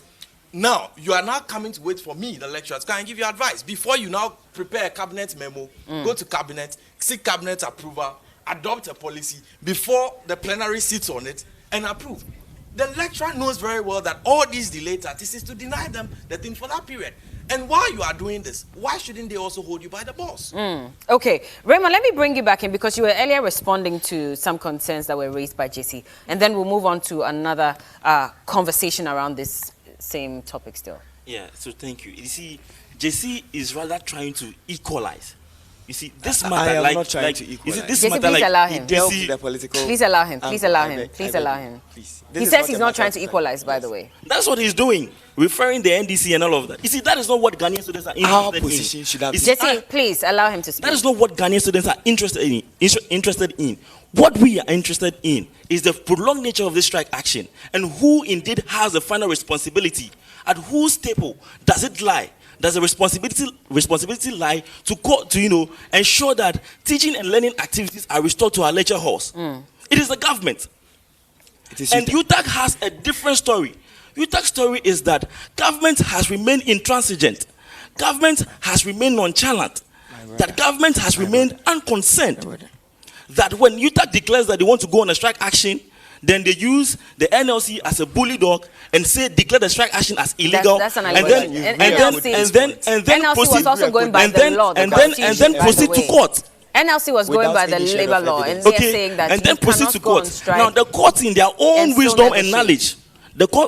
Now, you are now coming to wait for me, the lecturer, to come and give you advice. Before you now prepare a cabinet memo, go to cabinet, seek cabinet approval, adopt a policy, before the plenary sits on it and approve. The lecturer knows very well that all these delayed tactics is to deny them the thing for that period. And while you are doing this, why shouldn't they also hold you by the balls? Okay, Raymond, let me bring you back in because you were earlier responding to some concerns that were raised by JC, and then we'll move on to another conversation around this same topic still. Yeah, so thank you. You see, JC is rather trying to equalize. You see, this matter, I am like, not trying like, to you equalize. see, this JC, matter, please like, allow him. Delve JC, to the political. Please allow him. Please allow I him. beg- Please I allow beg him. you, please. He This is says not he's a not matter trying of to time. equalize, by the way. that's what he's doing, referring the NDC and all of that. You see, that is not what Ghanaian students are Our interested position in. should have You been. see, JC, please allow him to speak. that is not what Ghanaian students are interested in. What we are interested in is the prolonged nature of this strike action and who indeed has the final responsibility. At whose table does it lie? Does the responsibility lie to ensure that teaching and learning activities are restored to our lecture halls? It is the government. It is And UTAG. UTAG has a different story. UTAG's story is that government has remained intransigent. Government has remained nonchalant. That government has remained unconcerned. That when UTAG declares that they want to go on a strike action, then they use the NLC as a bully dog and declare the strike action as illegal. That's an and allegation. then NLC proceed was also going by and the then law. The and then Constitution, by the proceed to way. court. NLC was going Without by the any shred labor of law, and evidence. they're saying that and then you proceed cannot to go on court. strike. Now the courts in their own and still wisdom and negotiate. knowledge,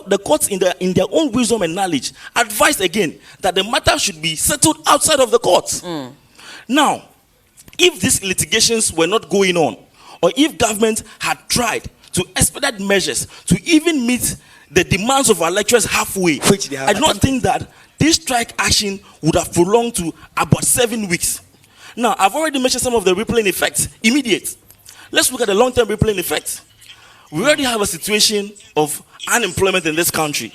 the courts in their own wisdom and knowledge advised again that the matter should be settled outside of the courts. Now, if these litigations were not going on, or if government had tried to expedite measures to even meet the demands of our lecturers halfway, Which they have I do not attempted. think that this strike action would have prolonged to about 7 weeks. Now, I've already mentioned some of the rippling effects, immediate. Let's look at the long-term rippling effects. We already have a situation of unemployment in this country.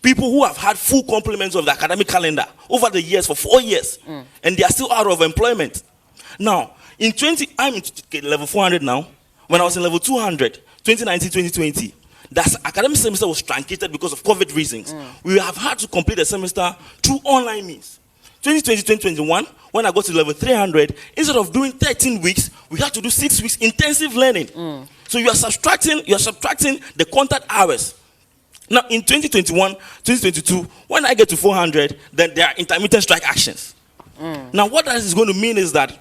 People who have had full complements of the academic calendar over the years for 4 years, and they are still out of employment. Now, I'm in level 400 now. When I was in level 200, 2019, 2020, that academic semester was truncated because of COVID reasons. We have had to complete the semester through online means. 2020, 2021, when I got to level 300, instead of doing 13 weeks, we had to do 6 weeks intensive learning. So you are subtracting the contact hours. Now, in 2021, 2022, when I get to 400, then there are intermittent strike actions. Now, what that is going to mean is that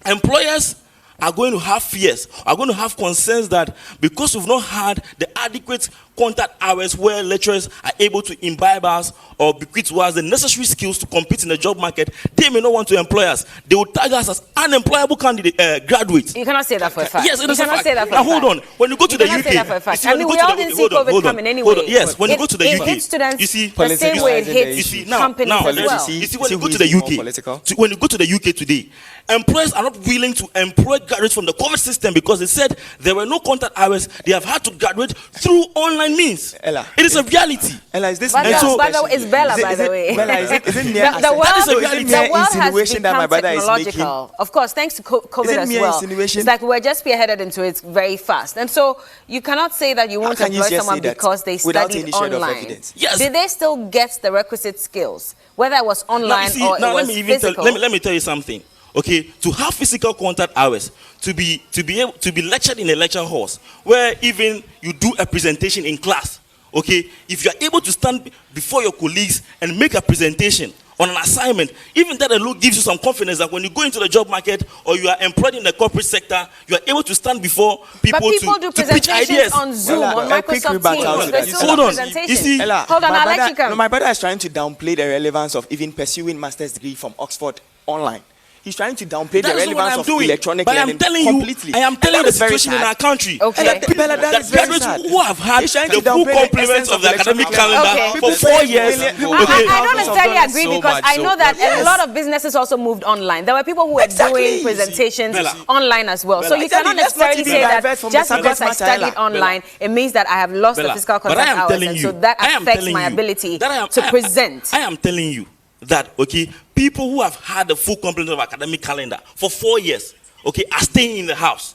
employers are going to have fears, are going to have concerns that because we've not had the adequate contact hours where lecturers are able to imbibe us or bequeath to us the necessary skills to compete in the job market, they may not want to employ us. They will tag us as unemployable graduates. You cannot say that for a fact. Yes, it is you a cannot fact. say that for Now a fact. hold on. When you go to You the cannot UK, say that for a fact. you see, I when mean, you we go to all the- didn't see hold on, COVID hold on, coming anyway. hold on. Yes, when you go to the It UK, hit students you see, the same way it hits you see, now, companies as well. you see, when you go to See the who is more UK, political? when you go to the UK today, employers are not willing to employ graduates from the COVID system because they said there were no contact hours. They have had to graduate through online means. Ella, It is a reality. Ella, is this By mere the, so- by the way, it's Bella, by the way. Bella, is it mere The assertion? world, That is a reality. So is it the mere world has insinuation that my become brother is making? technological. Of course, thanks to COVID Is it as mere well. insinuation? It's like we're just spearheaded into it very fast. And so you cannot say that you won't can you employ just someone say that because they without studied any shred of online. evidence? Yes. Did they still get the requisite skills? Whether it was Now, online you see, or now it let was me even physical. let me tell you something. Okay, to have physical contact hours, to be able to be lectured in a lecture halls, where even you do a presentation in class. Okay, if you are able to stand before your colleagues and make a presentation on an assignment, even that alone gives you some confidence that when you go into the job market or you are employed in the corporate sector, you are able to stand before people, But people do to pitch presentations ideas. on Zoom, Well, on a quick Microsoft rebuttal Teams. to They that. still Hold do on. presentations. You see- Ella, Hold on, my I'll let brother- you come. No, my brother is trying to downplay the relevance of even pursuing master's degree from Oxford online. He's trying to downplay the That is what relevance I'm of doing. electronic But learning I'm telling completely. you, I am telling And you that the is very situation in sad. our country. Okay. That, Bella, that is very graduates sad. who have had He's trying the to full downplay the complements essence of the of academic electronic calendar learning. for Okay. 4 years. People- I Okay. don't necessarily done agree so because much I so. know that Yes. a lot of businesses also moved online. There were people who were Exactly. doing presentations Bella. online as well. So Bella. you Exactly. cannot Let's not necessarily even say that divert from just the because I subject matter, studied Ella. online, it means that I have lost the Bella, physical but I contact am hours. telling And you, so that I am affects telling my you ability that to present. I am telling you that, okay, people who have had the full complement of academic calendar for 4 years, okay, are staying in the house.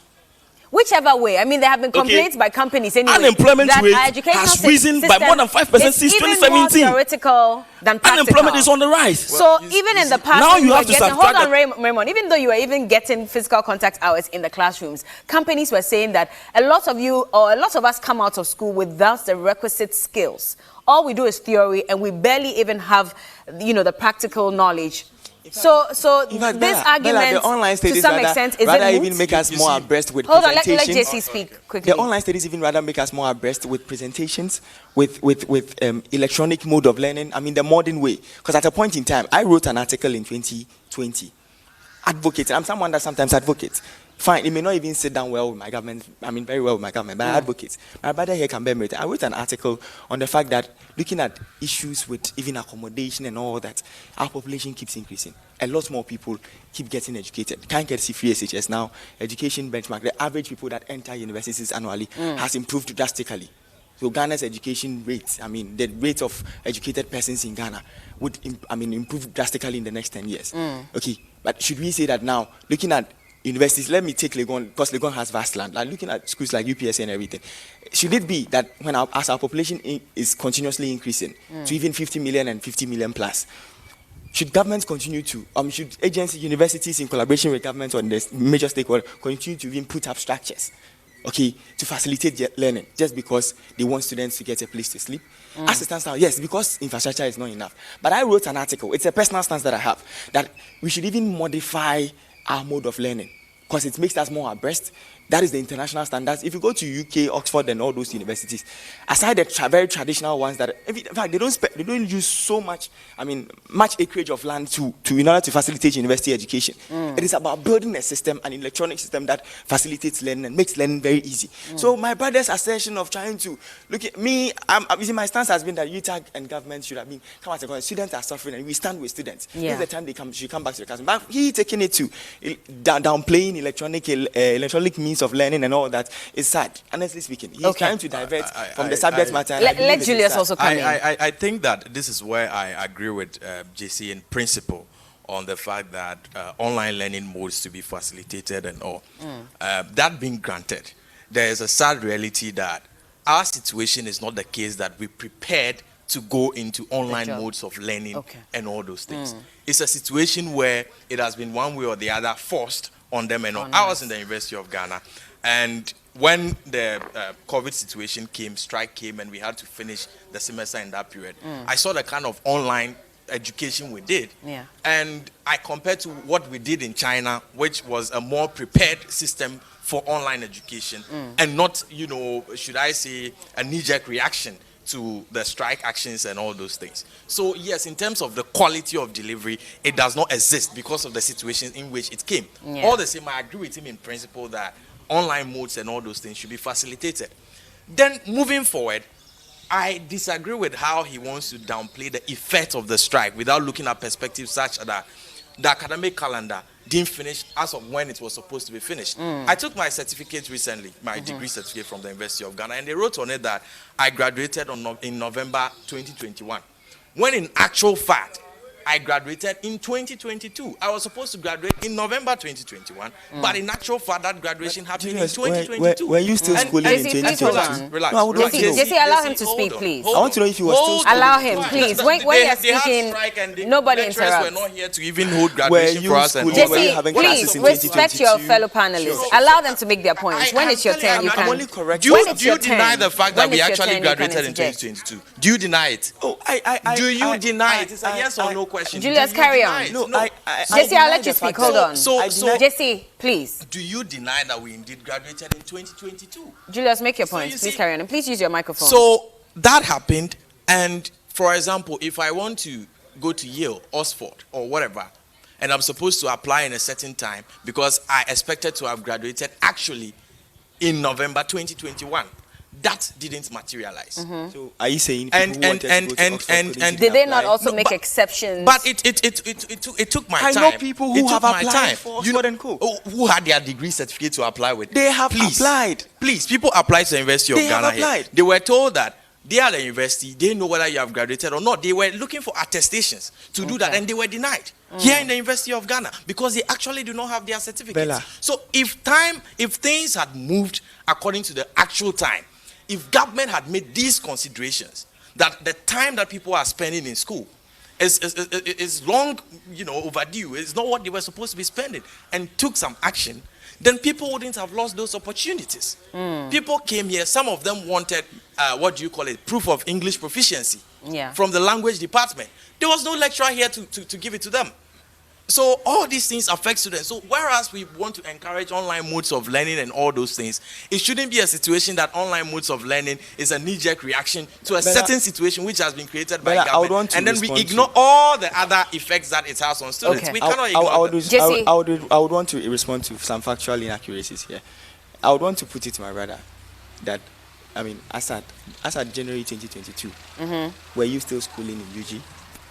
Whichever way. I mean, there have been complaints by companies anyway. Unemployment that rate our educational has risen by more than 5% since is even 2017. more theoretical than practical. Unemployment is on the rise. So even in the past, now when you were have to getting, subtract hold on, Raymond, even though you were even getting physical contact hours in the classrooms, companies were saying that a lot of you or a lot of us come out of school without the requisite skills. All we do is theory, and we barely even have, the practical knowledge. So fact, this argument, the online to some extent, is rather it even moot? make us more abreast with Hold on, let presentations. JC speak quickly. The online studies even rather make us more abreast with presentations, with electronic mode of learning. I mean, the modern way. Because at a point in time, I wrote an article in 2020, advocating. I'm someone that sometimes advocates. Fine, it may not even sit down well with my government. I mean, very well with my government, but I advocate. My brother here can bear merit. I wrote an article on the fact that looking at issues with even accommodation and all that, our population keeps increasing. A lot more people keep getting educated. Can't get free SHS now. Education benchmark, the average people that enter universities annually has improved drastically. So Ghana's education rate, I mean, the rate of educated persons in Ghana would, improve drastically in the next 10 years. Okay, but should we say that now, looking at universities, let me take Legon, because Legon has vast land, like looking at schools like UPS and everything, should it be that as our population is continuously increasing to even 50 million and 50 million plus, should governments continue to, should agencies, universities in collaboration with governments or the major stakeholders continue to even put up structures, okay, to facilitate learning just because they want students to get a place to sleep? As it stands now, yes, because infrastructure is not enough. But I wrote an article, it's a personal stance that I have, that we should even modify our mode of learning because it makes us more abreast. That is the international standards. If you go to UK, Oxford, and all those universities, aside the very traditional ones that, in fact, they don't use so much, much acreage of land in order to facilitate university education. It is about building a system, an electronic system that facilitates learning and makes learning very easy. So my brother's assertion of trying to look at me, my stance has been that UTAG and government should have been come as a government. Students are suffering, and we stand with students. Yeah. This is the time they should come back to the classroom. But he taking it to downplaying electronic means of learning and all that is sad, honestly speaking. He's trying to divert from the subject matter. Let Julius also come in. I think that this is where I agree with JC in principle on the fact that online learning modes to be facilitated and all. That being granted, there is a sad reality that our situation is not the case that we prepared to go into online modes of learning and all those things. It's a situation where it has been one way or the other forced on them and all. I was in the University of Ghana, and when the COVID situation came, strike came, and we had to finish the semester in that period, I saw the kind of online education we did. And I compared to what we did in China, which was a more prepared system for online education and not, should I say, a knee-jerk reaction to the strike actions and all those things. So yes, in terms of the quality of delivery, it does not exist because of the situation in which it came. All the same, I agree with him in principle that online modes and all those things should be facilitated. Then moving forward, I disagree with how he wants to downplay the effect of the strike without looking at perspectives such that the academic calendar didn't finish as of when it was supposed to be finished. I took my certificate recently, my degree certificate from the University of Ghana, and they wrote on it that I graduated in November 2021. When in actual fact, I graduated in 2022. I was supposed to graduate in November 2021, but in actual fact, that graduation happened in 2022. Were you still schooling in 2022? Relax. No, I would Jesse, allow him to speak, please. I want to know if you were still schooling. Allow him, please. When you're speaking, nobody interrupts. Were not here to even hold graduation for us. And Jesse, please respect your fellow panelists. Allow them to make their points. When it's your turn, you can. I'm only correct. Do you deny the fact that we actually graduated in 2022? Do you deny it? Oh, do you deny it? It's a yes or no question. Julius, carry on. No, Jesse, I'll let you speak. Hold on. So Jesse, please. Do you deny that we indeed graduated in 2022? Julius, make your points. Please carry on. And please use your microphone. So that happened, and for example, if I want to go to Yale, Oxford, or whatever, and I'm supposed to apply in a certain time because I expected to have graduated actually in November 2021. That didn't materialize. So are you saying people wanted to go to Oxford, did they not also make exceptions? But it took my time. I know people who have applied for Oxford and Co. Who had their degree certificate to apply with. They have applied. Please, people applied to the University of Ghana here. They were told that they are the university, they know whether you have graduated or not. They were looking for attestations to do that, and they were denied here in the University of Ghana because they actually do not have their certificates. Bella. So if things had moved according to the actual time, if government had made these considerations, that the time that people are spending in school is long, overdue, it's not what they were supposed to be spending, and took some action, then people wouldn't have lost those opportunities. People came here, some of them wanted, proof of English proficiency from the language department. There was no lecturer here to give it to them. So all these things affect students. So whereas we want to encourage online modes of learning and all those things, it shouldn't be a situation that online modes of learning is a knee-jerk reaction to a certain situation which has been created by government. And then we ignore all the other effects that it has on students. Okay. We cannot ignore them. I would want to respond to some factual inaccuracies here. I would want to put it to my brother that, as at January 2022, were you still schooling in UG?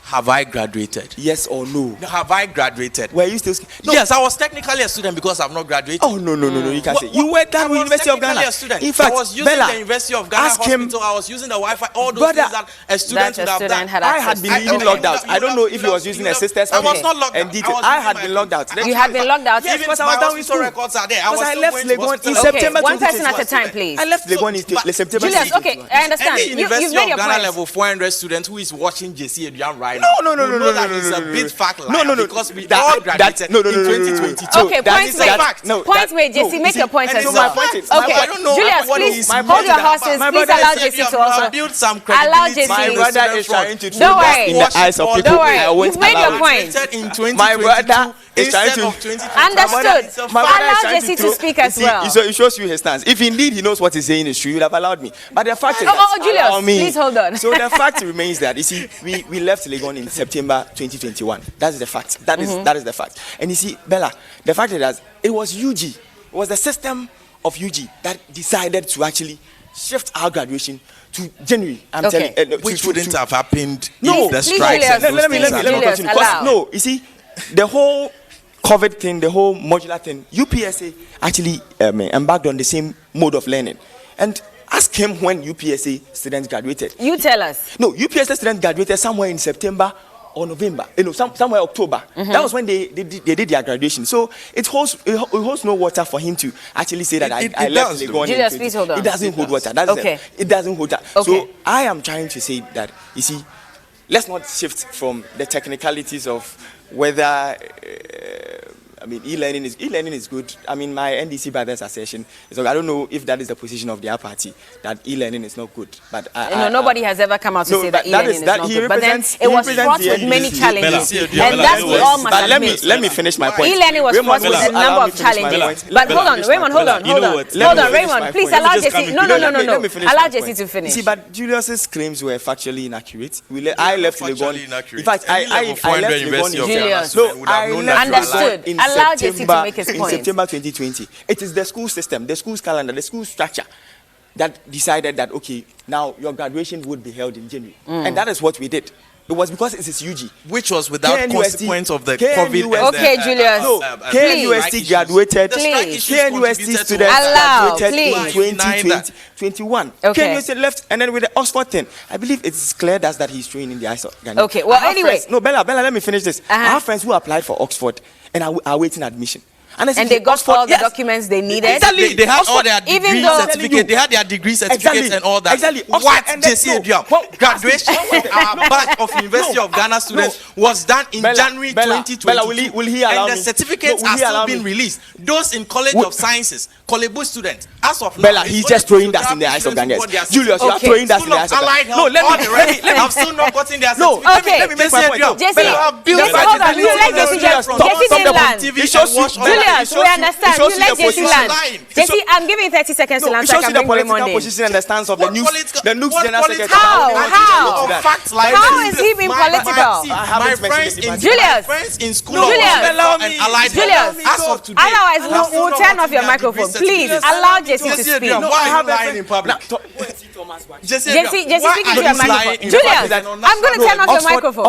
Have I graduated? Yes or no? Have I graduated? Were you still? No. Yes, I was technically a student because I've not graduated. Oh no! You can't say you were done with University of Ghana. A student. In fact, I was using Bella, the University of Ghana hospital. I was using the Wi-Fi. All those things that a student would have done. I had been even locked out. I don't know if he was using a sister's. I was not locked out. I had been locked out. You had been locked out. Yes, because I was done with school. Records are there. I left Legon in September. One person at a time, please. I left Legon in September. Julius, okay, I understand. Any You've University made of your Ghana point. level 400 student who is watching JC Eduan right now. No. It's a bit fact lie because we all graduated in 2022. Okay, point made. Point made, JC, make your point as well. Okay, Julius, please hold your horses. Please allow JC to also build some allow credibility. JC. My brother is trying to Don't worry. in the eyes of people. Don't worry. I won't You've made allow your it. point. In 2022, My brother is trying to. Understood. My brother is Allow trying JC to to speak as well. So it shows you his stance. If indeed he knows what he's saying is true, he would have allowed me. But the fact is, Julius, please hold on. So the fact remains that, you see, we left Legon in September 2021. That is the fact. That is the fact. And you see, Bella, the fact is that it was UG, it was the system of UG that decided to actually shift our graduation to January. I'm telling you, which wouldn't have happened No, if the please, strikes Julius. and let me continue. Because, no, you see, the whole COVID thing, the whole modular thing, UPSA actually embarked on the same mode of learning. And ask him when UPSA students graduated. You tell us. No, UPSA students graduated somewhere in September or November. Somewhere October. That was when they did their graduation. So it holds no water for him to actually say that I left Legon. Julius, please hold on. It doesn't hold water. It doesn't hold water. Okay. So I am trying to say that, you see, let's not shift from the technicalities of whether e-learning is good. My NDC brother's assertion is, I don't know if that is the position of their party, that e-learning is not good. But nobody has ever come out to say that e-learning is not good. But then it was fraught with many challenges, and that's we all must admit. Let me finish my point. E-learning was fraught with a number of challenges. But hold on, Raymond, hold on, Raymond, please allow JC. No. Allow JC to finish. See, but Julius's claims were factually inaccurate. I left Legon. In fact, I left Legon in Julius. No, I left Understood. in Allow JC to make his in point. September 2020. It is the school system, the school's calendar, the school structure that decided that, okay, now your graduation would be held in January. And that is what we did. It was because it is UG. Which was without consequence of the COVID. Okay, Julius. No, KNUST graduated. Please. KNUST students graduated in 2021. Okay. KNUST left, and then with the Oxford thing, I believe it's clear that he's trained in the eyes of Ghana. Okay, well, anyway. Bella, let me finish this. I have friends who applied for Oxford and are waiting admission. And they got all the documents they needed. Exactly. They had all their degree certificates. They had their degree certificates and all that. Exactly. What JC graduation our batch of University of Ghana students was done in January 2022. Bella, will he allow and the me? certificates are still being released. Those in College of Sciences, Kolebu students, as of now, Bella, he's just throwing that in the eyes of Ghanaians. Julius, you are throwing that in the eyes of Ghanaians. No, let me. I've still not gotten their No, certificate. let me make my point. JC, hold on. You let JC just land. Julius, we understand. You let JC land. JC, I'm giving 30 seconds to land so I can bring Raymond in. Political position and the stance of the Nukes general secretary. How is he being political? My friends in Julius, friends in school Julius, as of today. Otherwise we'll turn off your microphone. Please allow JC to speak. Why are you lying in public? JC, speak into your microphone. Julius, I'm going to turn off your microphone.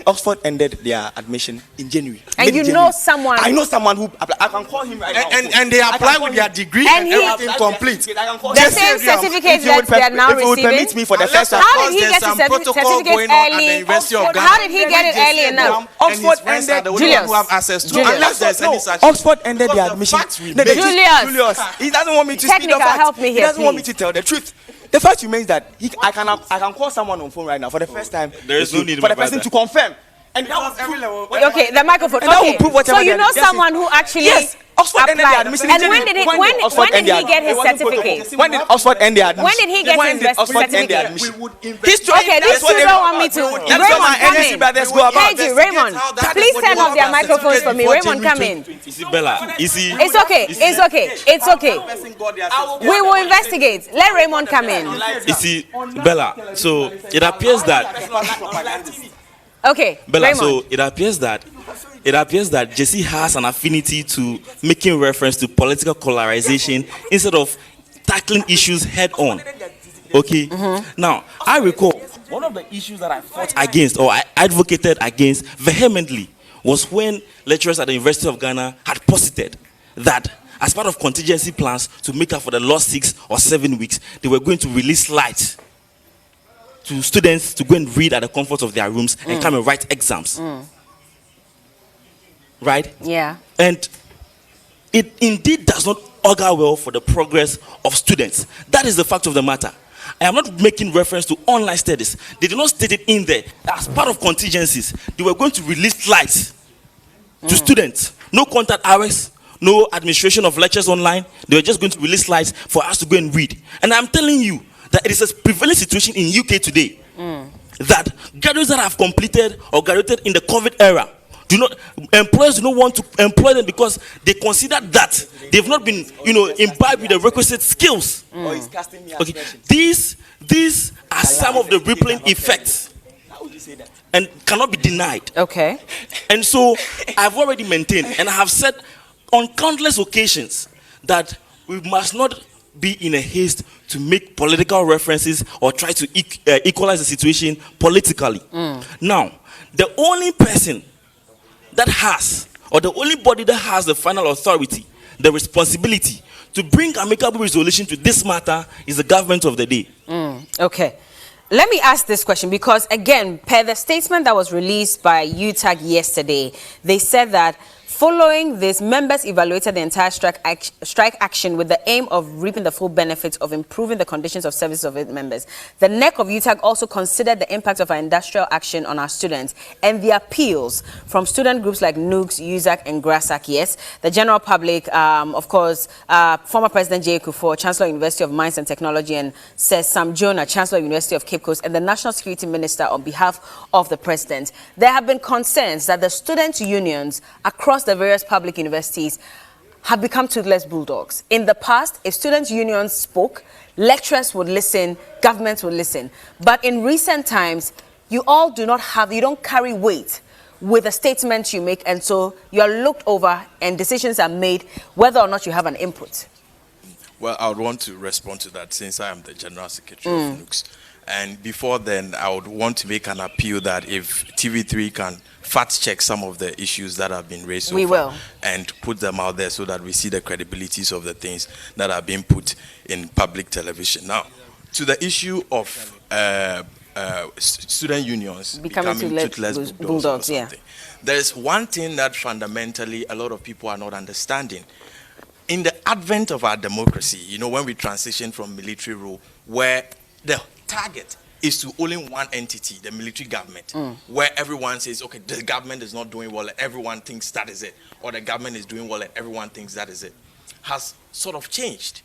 Oxford ended their admission in January. And you know someone know someone who I can call him right now. And they apply with their degree and everything complete. The same certificate that they are now if you would receiving. permit me for the first time. How did he get his certificate early? How did he get it early enough? Oxford ended. Julius. Who have access to Julius. unless there's any such. Oxford ended the admission. Julius. He doesn't want me to speak the Technical, facts. help me He here, doesn't want me please. to tell the truth. The fact remains that I can call someone on phone right now for the first time. There is no need for the about person that. to confirm. And that was every level. Okay, the microphone. And that will Okay, prove whatever so you they know are guessing. someone who actually Yes, Oxford ended the applied. admission. And when did he get his certificate? When did Oxford end the admission? When did he get his Oxford end the certificate? admission? Okay, these two don't want me to. Raymond, come in. brothers go about. Hey, Raymond, please turn off their microphones for me. Raymond, come in. You see, Bella, you see. It's okay. It's okay. It's okay. We will investigate. Let Raymond come in. You see, Bella, so it appears that Okay, Bella, Raymond. so it appears that Jesse has an affinity to making reference to political polarization instead of tackling issues head on. Okay? Now, I recall one of the issues that I fought against or I advocated against vehemently was when lecturers at the University of Ghana had posited that as part of contingency plans to make up for the lost 6 or 7 weeks, they were going to release slides to students to go and read at the comfort of their rooms and come and write exams. Right? Yeah. And it indeed does not augur well for the progress of students. That is the fact of the matter. I am not making reference to online studies. They did not state it in there. As part of contingencies, they were going to release slides to students. No contact hours, no administration of lectures online. They were just going to release slides for us to go and read. And I'm telling you that it is a prevailing situation in UK today that graduates that have completed or graduated in the COVID era employers do not want to employ them because they consider that they've not been, imbibed with the requisite skills. Okay, these are some of the rippling effects, and cannot be denied. Okay. And so I've already maintained, and I have said on countless occasions that we must not be in a haste to make political references or try to equalize the situation politically. Now, the only person that has, or the only body that has the final authority, the responsibility to bring amicable resolution to this matter is the government of the day. Okay. Let me ask this question because, again, per the statement that was released by UTAG yesterday, they said that following this, members evaluated the entire strike action with the aim of reaping the full benefits of improving the conditions of service of its members. The NEC of UTAG also considered the impact of our industrial action on our students and the appeals from student groups like NUGS, UZAC, and GRASAC. Yes, the general public, of course, former President J. Kufuor, Chancellor of University of Mines and Technology, and Sir Sam Jonah, Chancellor of University of Cape Coast, and the National Security Minister on behalf of the President. There have been concerns that the student unions across the various public universities have become toothless bulldogs. In the past, if students' unions spoke, lecturers would listen, governments would listen. But in recent times, you don't carry weight with the statements you make, and so you are looked over and decisions are made whether or not you have an input. Well, I would want to respond to that since I am the General Secretary of NUGS. And before then, I would want to make an appeal that if TV3 can fact-check some of the issues that have been raised so We far will. and put them out there so that we see the credibilities of the things that are being put in public television. Now, to the issue of student unions becoming toothless bulldogs or something. There's one thing that fundamentally a lot of people are not understanding. In the advent of our democracy, when we transition from military rule, where the target is to only one entity, the military government, where everyone says, okay, the government is not doing well and everyone thinks that is it, or the government is doing well and everyone thinks that is it, has sort of changed.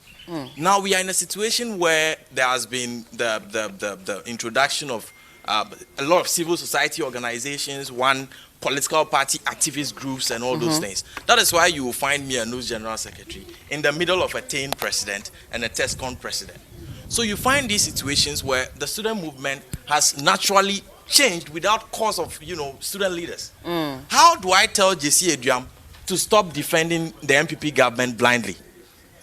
Now we are in a situation where there has been the introduction of a lot of civil society organizations, one political party activist groups and all those things. That is why you will find me a news general secretary in the middle of a TAIN president and a TESCON president. So you find these situations where the student movement has naturally changed without cause of, student leaders. How do I tell JC Eduam to stop defending the MPP government blindly?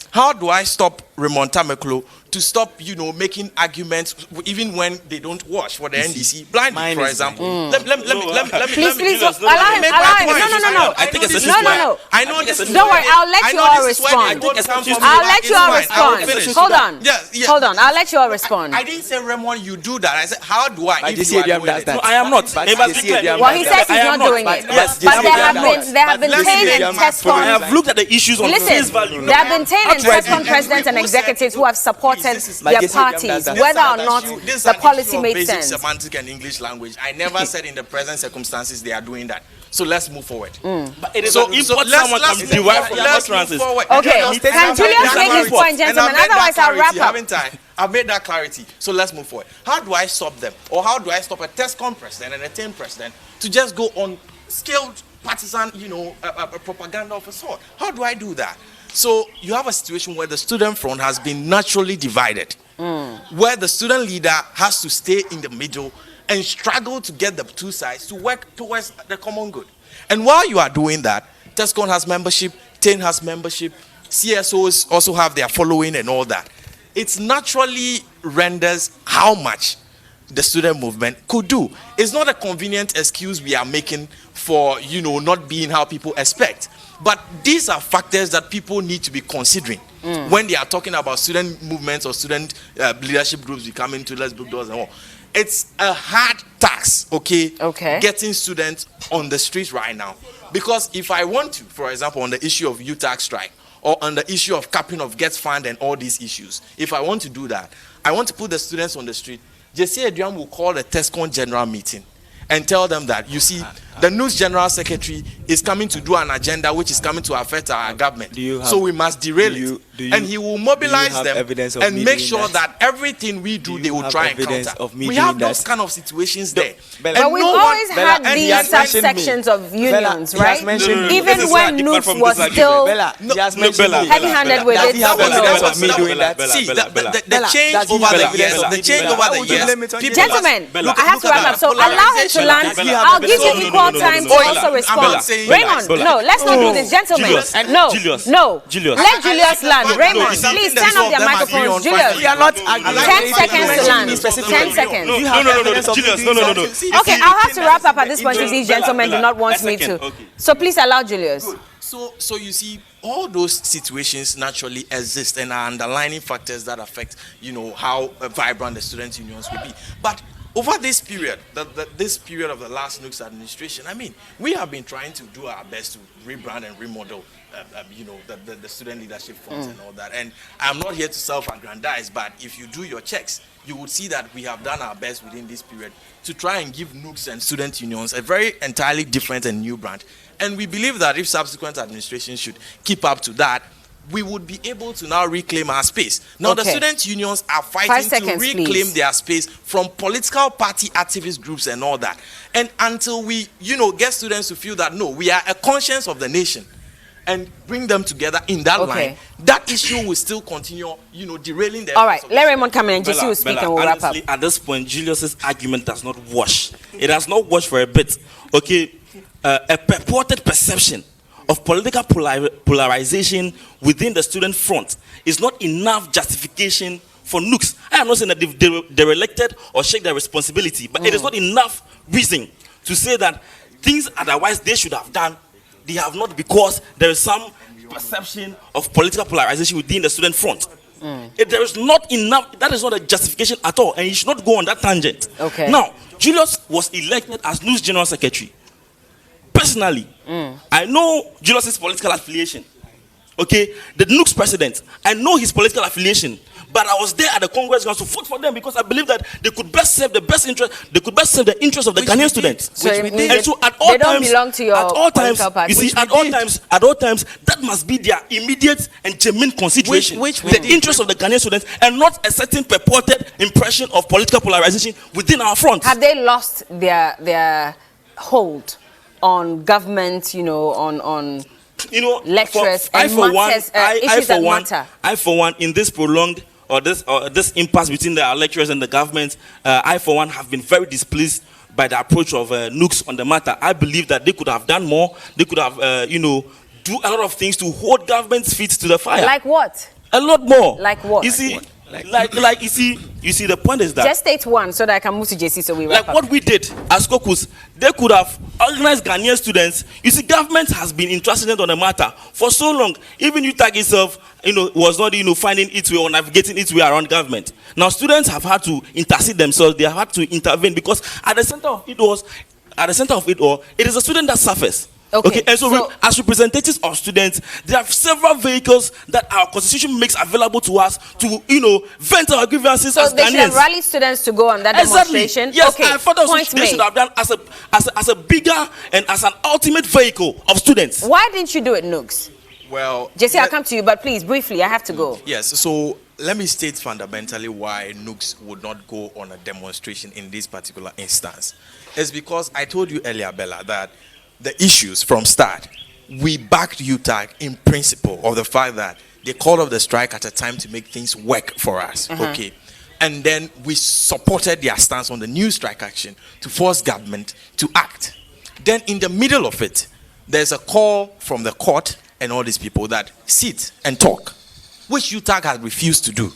How do I stop Raymond Tameklo to stop, making arguments even when they don't wash for the NDC blindly, for example. Let me Please, allow him. No. I think it's a No. I know this. Don't worry, I'll let you all respond. I'll let you all respond. Hold on. Hold on. I'll let you all respond. I didn't say, Raymond, you do that. I said, how do I? But no, I am not. Well, he says he's not doing it. Yes, but there have been TAIN and TESCON. I have looked at the issues on face value. There have been TAIN and TESCON presidents and executives who have supported their parties, whether or not the policy made sense. Semantic and English language. I never said in the present circumstances they are doing that. So let's move forward. But it is an import someone can derive from utterances. Okay, can Julius make his point, gentlemen? Otherwise, I'll wrap up. I've made that clarity. So let's move forward. How do I stop them? Or how do I stop a TESCON president and a TAIN president to just go on scaled partisan, propaganda of a sort? How do I do that? So you have a situation where the student front has been naturally divided, where the student leader has to stay in the middle and struggle to get the two sides to work towards the common good. And while you are doing that, TESCON has membership, TAIN has membership, CSOs also have their following and all that. It naturally renders how much the student movement could do. It's not a convenient excuse we are making for, not being how people expect. But these are factors that people need to be considering when they are talking about student movements or student leadership groups becoming to Let's Book Doors and all. It's a hard task, okay, getting students on the streets right now. Because if I want to, for example, on the issue of UTAG strike, or on the issue of capping of Gets Fund and all these issues, if I want to do that, I want to put the students on the street. J.C. Eduam will call a TESCON general meeting and tell them that, you see, the news general secretary is coming to do an agenda which is coming to affect our government. So we must derail it. And he will mobilize them and make sure that everything we do, they will try and counter. We have those kind of situations there. But we've always had these subsections of unions, right? Even when NUPS was still heavy-handed with it. See, the change over the years. Gentlemen, I have to wrap up. So allow him to land. I'll give you equal time to also respond. Raymond, no, let's not do this. Gentlemen, no. Let Julius land. Raymond, please turn off their microphones. Julius, We are not 10 seconds to land. 10 seconds. No. Okay, I'll have to wrap up at this point if these gentlemen do not want me to. So please allow Julius. So you see, all those situations naturally exist and are underlining factors that affect, how vibrant the student unions will be. But over this period, this period of the last NUPS administration, we have been trying to do our best to rebrand and remodel, the student leadership funds and all that. And I'm not here to self-aggrandize, but if you do your checks, you would see that we have done our best within this period to try and give NUPS and student unions a very entirely different and new brand. And we believe that if subsequent administrations should keep up to that, we would be able to now reclaim our space. Now, the student unions are fighting to reclaim their space from political party activist groups and all that. And until we, get students to feel that, no, we are a conscience of the nation and bring them together in that line, that issue will still continue, derailing the... All right, let Raymond come in and Jesse will speak and we'll wrap up. At this point, Julius's argument does not wash. It has not washed for a bit. Okay, a purported perception of political polarization within the student front is not enough justification for NUPS. I am not saying that they've elected or shake their responsibility, but it is not enough reason to say that things otherwise they should have done, they have not, because there is some perception of political polarization within the student front. If there is not enough, that is not a justification at all, and you should not go on that tangent. Now, Julius was elected as news general secretary. Personally, I know Julius's political affiliation. Okay, the NUPS president, I know his political affiliation, but I was there at the Congress grounds to vote for them because I believe that they could best serve the interest of the Ghanaian students. So and so at all they don't times, belong to your at all times, party. you see, at all times, that must be their immediate and genuine consideration, the interest of the Ghanaian students, and not a certain purported impression of political polarization within our front. Have they lost their hold on government, on lecturers and issues that matter? I for one, in this prolonged or this impasse between the lecturers and the government, I for one have been very displeased by the approach of NUPS on the matter. I believe that they could have done more. They could have, do a lot of things to hold government's feet to the fire. Like what? A lot more. Like what? You see, Like you see, the point is that Just state one so that I can move to JC so we wrap like up. what we did as caucus, they could have organized Ghanaian students. You see, government has been intransigent on the matter for so long. Even UTAG itself, was not, finding its way or navigating its way around government. Now, students have had to intercede themselves. They have had to intervene because at the center of it all, it is the student that suffers. Okay, and so as representatives of students, there are several vehicles that our constitution makes available to us to, vent our grievances as Ghanaians. So they should have rallied students to go on that demonstration? Yes, okay. I thought they should have done as a bigger and as an ultimate vehicle of students. Why didn't you do it, Nooks? Well, Jesse, I'll come to you, but please, briefly, I have to go. Yes, so let me state fundamentally why Nooks would not go on a demonstration in this particular instance. It's because I told you earlier, Bella, that the issues from start, we backed UTAG in principle of the fact that they called off the strike at a time to make things work for us. Okay. And then we supported their stance on the new strike action to force government to act. Then in the middle of it, there's a call from the court and all these people that sit and talk, which UTAG has refused to do.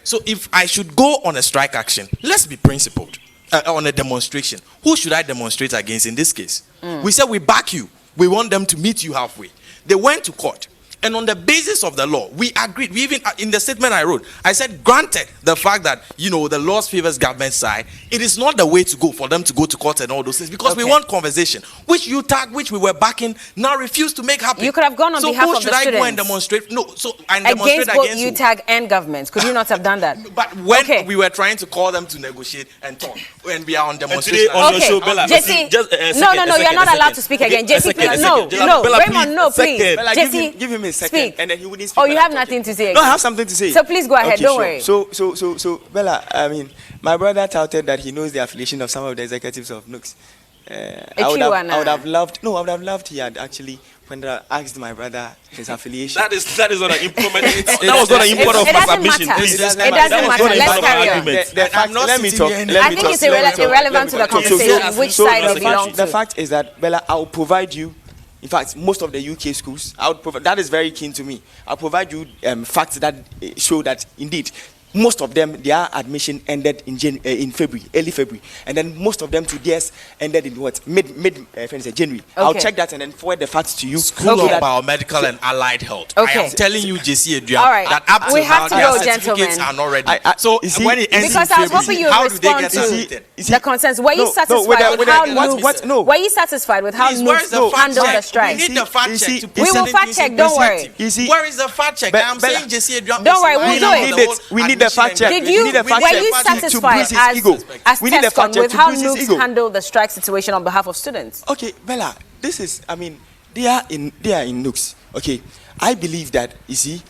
So if I should go on a strike action, let's be principled. On a demonstration, who should I demonstrate against in this case? We said we back you. We want them to meet you halfway. They went to court. And on the basis of the law, we agreed. We even, in the statement I wrote, I said, granted the fact that, the law favors government side, it is not the way to go for them to go to court and all those things because we want conversation, which UTAG, which we were backing, now refused to make happen. You could have gone on behalf of the students. So who should I go and demonstrate? No, demonstrate against both UTAG and governments. Could you not have done that? But when we were trying to call them to negotiate and talk, when we are on demonstration. On your show, Bella, Jesse, no, you're not allowed to speak again. Jesse, no, Raymond, no, please. Jesse, give him a second, speak. and then he wouldn't speak. Oh, you have nothing to say again. No, I have something to say. So please go ahead. Okay, don't sure. worry. So, Bella, I mean, my brother touted that he knows the affiliation of some of the executives of Nooks. I would have loved he had actually, when I asked my brother his affiliation. That is not an improvement. That was not an import of my submission. It doesn't matter. Let's carry on. Let me talk. I think it's irrelevant to the conversation which side you belong to. The fact is that, Bella, I will provide you. In fact, most of the UK schools, that is very keen to me. I'll provide you facts that show that indeed most of them, their admission ended in February, early February, and then most of them to theirs ended in what mid January. Okay. I'll check that and then forward the facts to you. School of Biomedical and Allied Health. Okay. I am telling you, JC Adrian, that up to now their certificates are not ready. So when it ends because in I was hoping you would respond to the concerns. Were you satisfied with how Were you satisfied with how Nooks handled the strike? We need the fact check. We will fact check. Don't worry. Where is the fact check? I'm saying JC Adrian. Don't worry, we'll do it. We need the fact check. Were you satisfied as TESCON with how Nooks handled the strike situation on behalf of students? Okay, Bella, this is, they are in Nooks. Okay, I believe that, you see,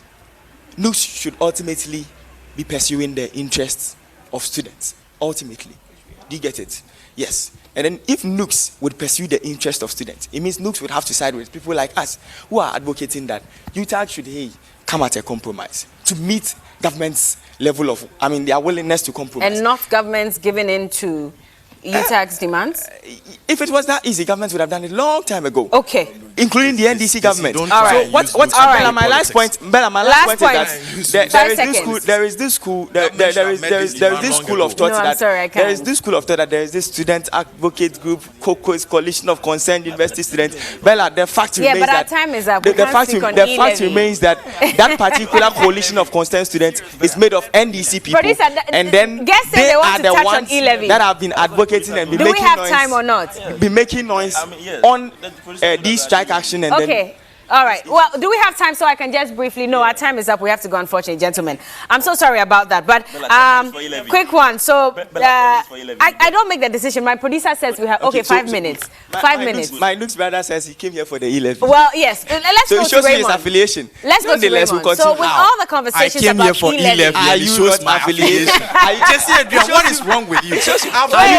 Nooks should ultimately be pursuing the interests of students. Ultimately. Do you get it? Yes. And then if Nooks would pursue the interest of students, it means Nooks would have to side with people like us who are advocating that UTAG should come at a compromise to meet government's level of, their willingness to compromise. And not governments giving in to UTAG's demands? If it was that easy, governments would have done it a long time ago. Okay. Including the NDC government. All right. So what's Bella, my last point? Bella, my last point is that there is this school of thought that there is this school of thought that there is this student advocate group, COCO's Coalition of Concerned University Students. Bella, the fact remains that time is up. The fact remains that that particular coalition of concerned students is made of NDC people, and then they are the ones that have been advocating and be making noise. Do we have time or not? Be making noise on these strike action and then. All right. Well, do we have time so I can just briefly? No, our time is up. We have to go, unfortunately, gentlemen. I'm so sorry about that. But quick one. So I don't make the decision. My producer says we have 5 minutes. 5 minutes. My Nooks brother says he came here for the E-Levy. Well, yes. Let's go to Raymond. His affiliation. Let's go to Raymond. So with all the conversations about E-Levy, are you not my affiliation? What is wrong with you? Don't worry,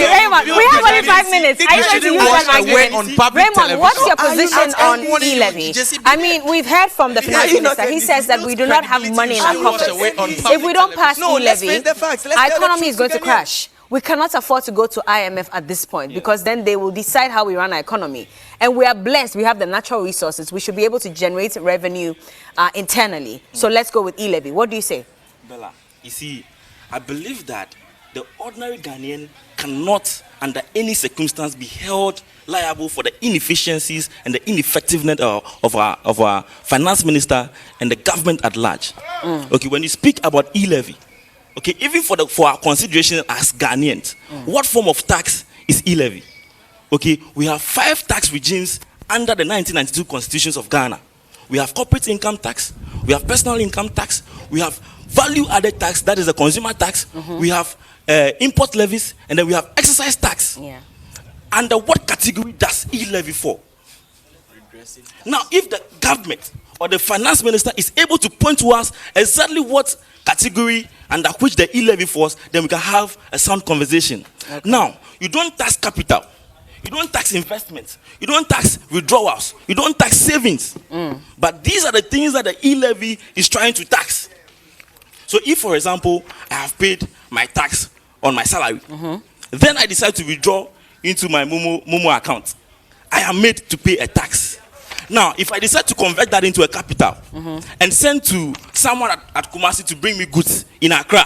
Raymond. We have only 5 minutes. Are you going to use that argument? Raymond, what's your position on E-Levy? We've heard from the finance minister. He says that we do not have money in our coffers. If we don't pass E-Levy, our economy is going to crash. We cannot afford to go to IMF at this point because then they will decide how we run our economy. And we are blessed. We have the natural resources. We should be able to generate revenue internally. So let's go with E-Levy. What do you say? Bella, You see, I believe that the ordinary Ghanaian cannot, under any circumstance, be held liable for the inefficiencies and the ineffectiveness of our finance minister and the government at large. Okay, when you speak about e-levy, okay, even for our consideration as Ghanaians, what form of tax is e-levy? Okay, we have 5 tax regimes under the 1992 constitutions of Ghana. We have corporate income tax, we have personal income tax, we have value added tax, that is the consumer tax, we have import levies, and then we have excise tax. Yeah. Under what category does e-levy fall? Now, if the government or the finance minister is able to point to us exactly what category under which the e-levy falls, then we can have a sound conversation. Okay. Now, you don't tax capital, you don't tax investments, you don't tax withdrawals, you don't tax savings. But these are the things that the e-levy is trying to tax. So if, for example, I have paid my tax on my salary, then I decide to withdraw into my Momo account, I am made to pay a tax. Now, if I decide to convert that into a capital and send to someone at Kumasi to bring me goods in Accra,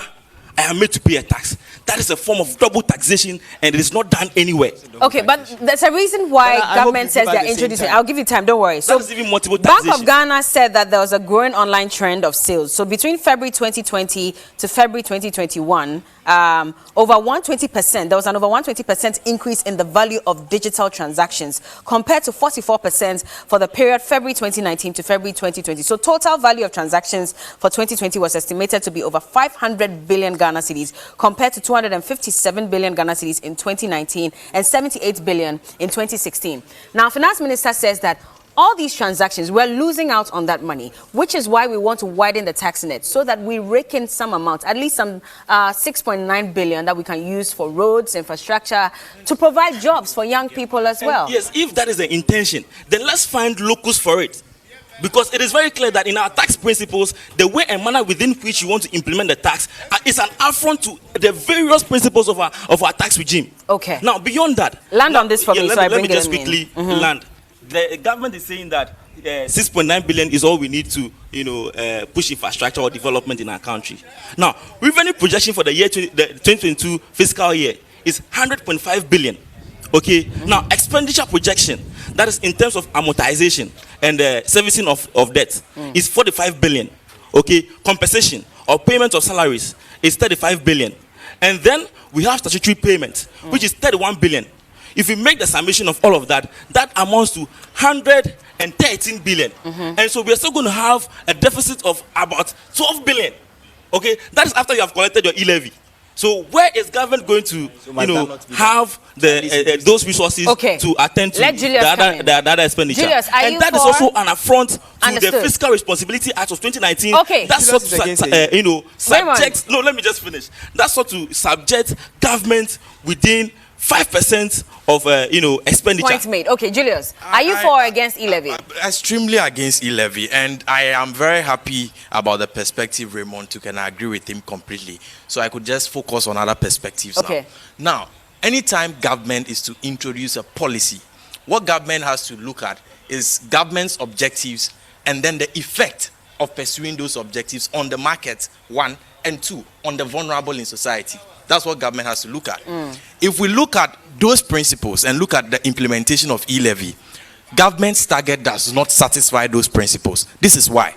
I am made to pay a tax. That is a form of double taxation, and it is not done anywhere. Okay, but there's a reason why government says they're introducing. I'll give you time, don't worry. So, that is even multiple taxation. Bank of Ghana said that there was a growing online trend of sales. So, between February 2020 to February 2021, over 120%, there was an over 120% increase in the value of digital transactions compared to 44% for the period February 2019 to February 2020. So, total value of transactions for 2020 was estimated to be over 500 billion Ghana cedis compared to 257 billion Ghana cedis in 2019 and 78 billion in 2016. Now, Finance Minister says that all these transactions, we're losing out on that money, which is why we want to widen the tax net so that we rake in some amount, at least some 6.9 billion that we can use for roads, infrastructure, to provide jobs for young people as well. And yes, if that is the intention, then let's find locus for it. Because it is very clear that in our tax principles, the way and manner within which you want to implement the tax is an affront to the various principles of our tax regime. Okay. Now, beyond that, land on this for me, so I bring it in. Let me just quickly land. The government is saying that 6.9 billion is all we need to, push infrastructure or development in our country. Now, revenue projection for the year the 2022 fiscal year is 100.5 billion. Okay. Now, expenditure projection, that is in terms of amortization and servicing of debt, is 45 billion. Okay. Compensation or payment of salaries is 35 billion. And then we have statutory payment, which is 31 billion. If we make the summation of all of that, that amounts to 113 billion. And so we are still going to have a deficit of about 12 billion. Okay. That is after you have collected your e-levy. So where is government going to, have those resources to attend to the other expenditure? Julius, and that is also an affront to the Fiscal Responsibility Act of 2019. Okay. That's sort to subject. No, let me just finish. That's sort to subject government within 5% of expenditure. Point made. Okay, Julius, are you for or against e-levy? Extremely against e-levy, and I am very happy about the perspective Raymond took, and I agree with him completely. So I could just focus on other perspectives now. Now, anytime government is to introduce a policy, what government has to look at is government's objectives and then the effect of pursuing those objectives on the market, 1, and 2, on the vulnerable in society. That's what government has to look at. If we look at those principles and look at the implementation of e-levy, government's target does not satisfy those principles. This is why.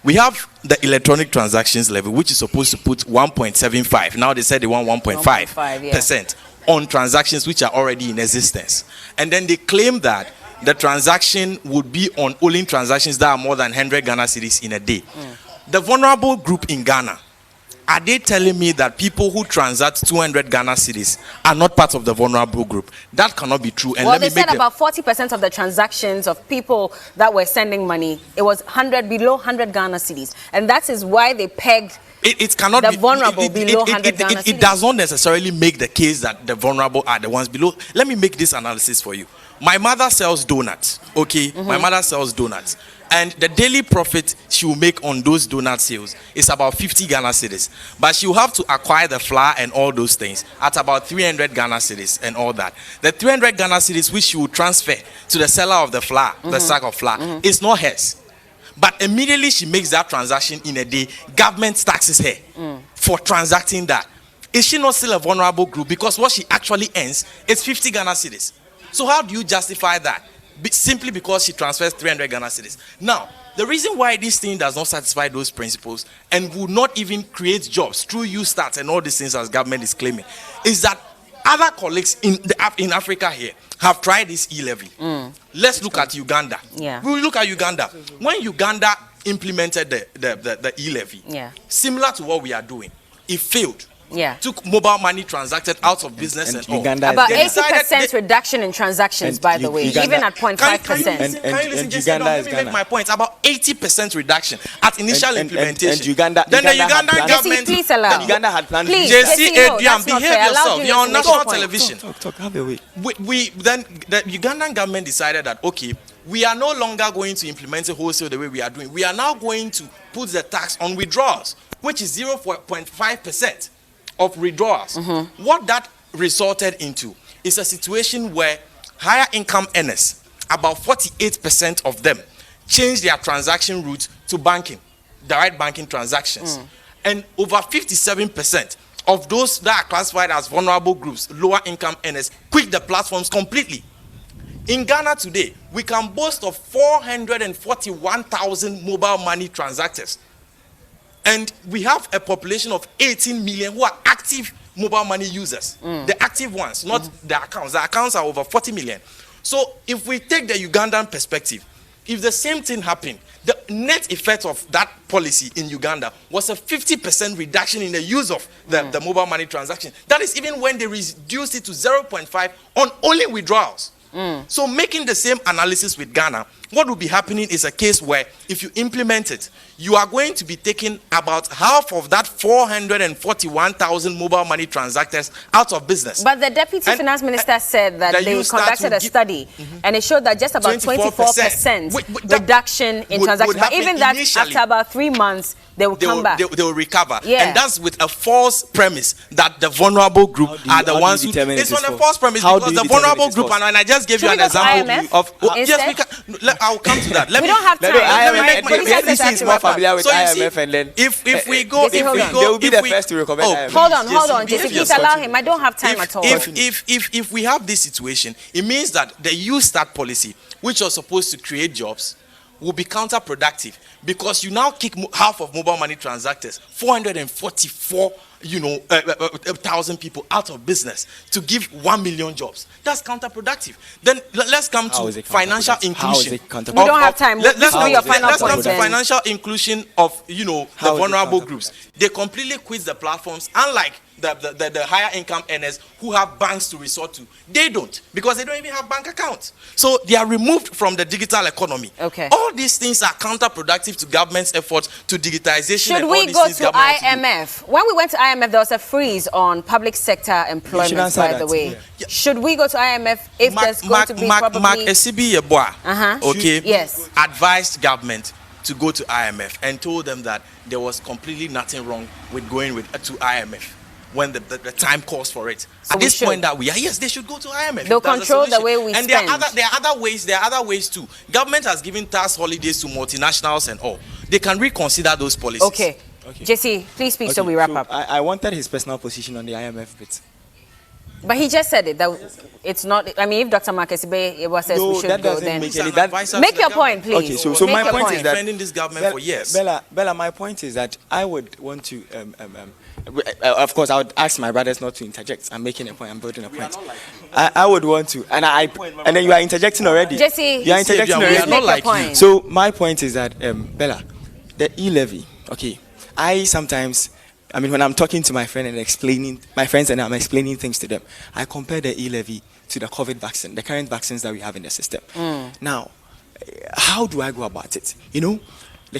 We have the electronic transactions levy, which is supposed to put 1.75. Now they said they want 1.5% on transactions which are already in existence. And then they claim that the transaction would be on only transactions that are more than 100 Ghana cedis in a day. The vulnerable group in Ghana, are they telling me that people who transact 200 Ghana cedis are not part of the vulnerable group? That cannot be true. And well, they said about 40% of the transactions of people that were sending money, it was below 100 Ghana cedis. And that is why they pegged it cannot the be vulnerable below 100 Ghana cedis. It does not necessarily make the case that the vulnerable are the ones below. Let me make this analysis for you. My mother sells donuts, okay? My mother sells donuts. And the daily profit she will make on those donut sales is about 50 Ghana cedis. But she will have to acquire the flour and all those things at about 300 Ghana cedis and all that. The 300 Ghana cedis which she will transfer to the seller of the flour, the sack of flour, is not hers. But immediately she makes that transaction in a day, government taxes her for transacting that, is she not still a vulnerable group? Because what she actually earns is 50 Ghana cedis. So how do you justify that? Simply because she transfers 300 Ghana cedis. Now, the reason why this thing does not satisfy those principles and would not even create jobs through UTAG and all these things as government is claiming is that other colleagues in Africa here have tried this e-levy. Let's look at Uganda. Yeah. We will look at Uganda. When Uganda implemented the e-levy, similar to what we are doing, it failed. Yeah. Took mobile money transacted out of business and all. About 80% reduction in transactions, by the way, Uganda, even at 0.5%. Can you listen, Jason? Let me make my point. About 80% reduction at initial implementation. And Uganda, then the Ugandan government. Please allow. Uganda had planned. Please, JC, no, Adrian, behave yourself. You're on national television. Talk, have a way. Then the Ugandan government decided that, okay, we are no longer going to implement a wholesale the way we are doing. We are now going to put the tax on withdrawals, which is 0.5% of withdrawals. What that resulted into is a situation where higher income earners, about 48% of them, changed their transaction route to banking, direct banking transactions. And over 57% of those that are classified as vulnerable groups, lower income earners, quit the platforms completely. In Ghana today, we can boast of 441,000 mobile money transactors. And we have a population of 18 million who are active mobile money users. The active ones, not the accounts. The accounts are over 40 million. So if we take the Ugandan perspective, if the same thing happened, the net effect of that policy in Uganda was a 50% reduction in the use of the mobile money transaction. That is even when they reduced it to 0.5 on only withdrawals. So making the same analysis with Ghana, what will be happening is a case where if you implement it, you are going to be taking about half of that 441,000 mobile money transactors out of business. But the Deputy Finance Minister said that they conducted a study and it showed that just about 24% reduction in transactions. But even that, after about 3 months, they will come back. They will recover. Yeah. And that's with a false premise that the vulnerable group are the ones who... It's on a false premise because the vulnerable group, and I just gave you an example of... I'll come to that. We don't have time. BBC is more familiar with IMF, and then if we go, they will be the first to recommend IMF. Hold on, JC, please allow him. I don't have time at all. If we have this situation, it means that the UTAG policy, which was supposed to create jobs, will be counterproductive because you now kick half of mobile money transactors, 444,000 people out of business to give 1 million jobs. That's counterproductive. Then let's come to financial inclusion. We don't have time. Let's come to financial inclusion of the vulnerable groups. They completely quit the platforms, unlike the higher income earners who have banks to resort to. They don't, because they don't even have bank accounts. So they are removed from the digital economy. Okay. All these things are counterproductive to government's efforts to digitization. Should we go to IMF? When we went to IMF, there was a freeze on public sector employment, by the way. Yeah. Should we go to IMF if there's going to be probably... Mark Esibi Yeboah, yes, advised government to go to IMF and told them that there was completely nothing wrong with going to IMF when the time calls for it. So at this point that we are, yes, they should go to IMF. They'll control the way we spend. And there are other ways too. Government has given tax holidays to multinationals and all. They can reconsider those policies. Okay. JC, please speak so we wrap up. I wanted his personal position on the IMF bit. But he just said it, that it's not... I mean, if Dr. Marcus says we should go, then... Make your point, please. Okay, so my point is that... defending this government for years. Bella, my point is that I would want to... of course, I would ask my brothers not to interject. I'm making a point. I'm building a point. I would want to... And then you are interjecting already. Jesse, you are interjecting already. Not like point. So my point is that, Bella, the e-levy, okay, I sometimes... I mean, when I'm talking to my friends and I'm explaining things to them, I compare the e-levy to the COVID vaccine, the current vaccines that we have in the system. Now, how do I go about it? The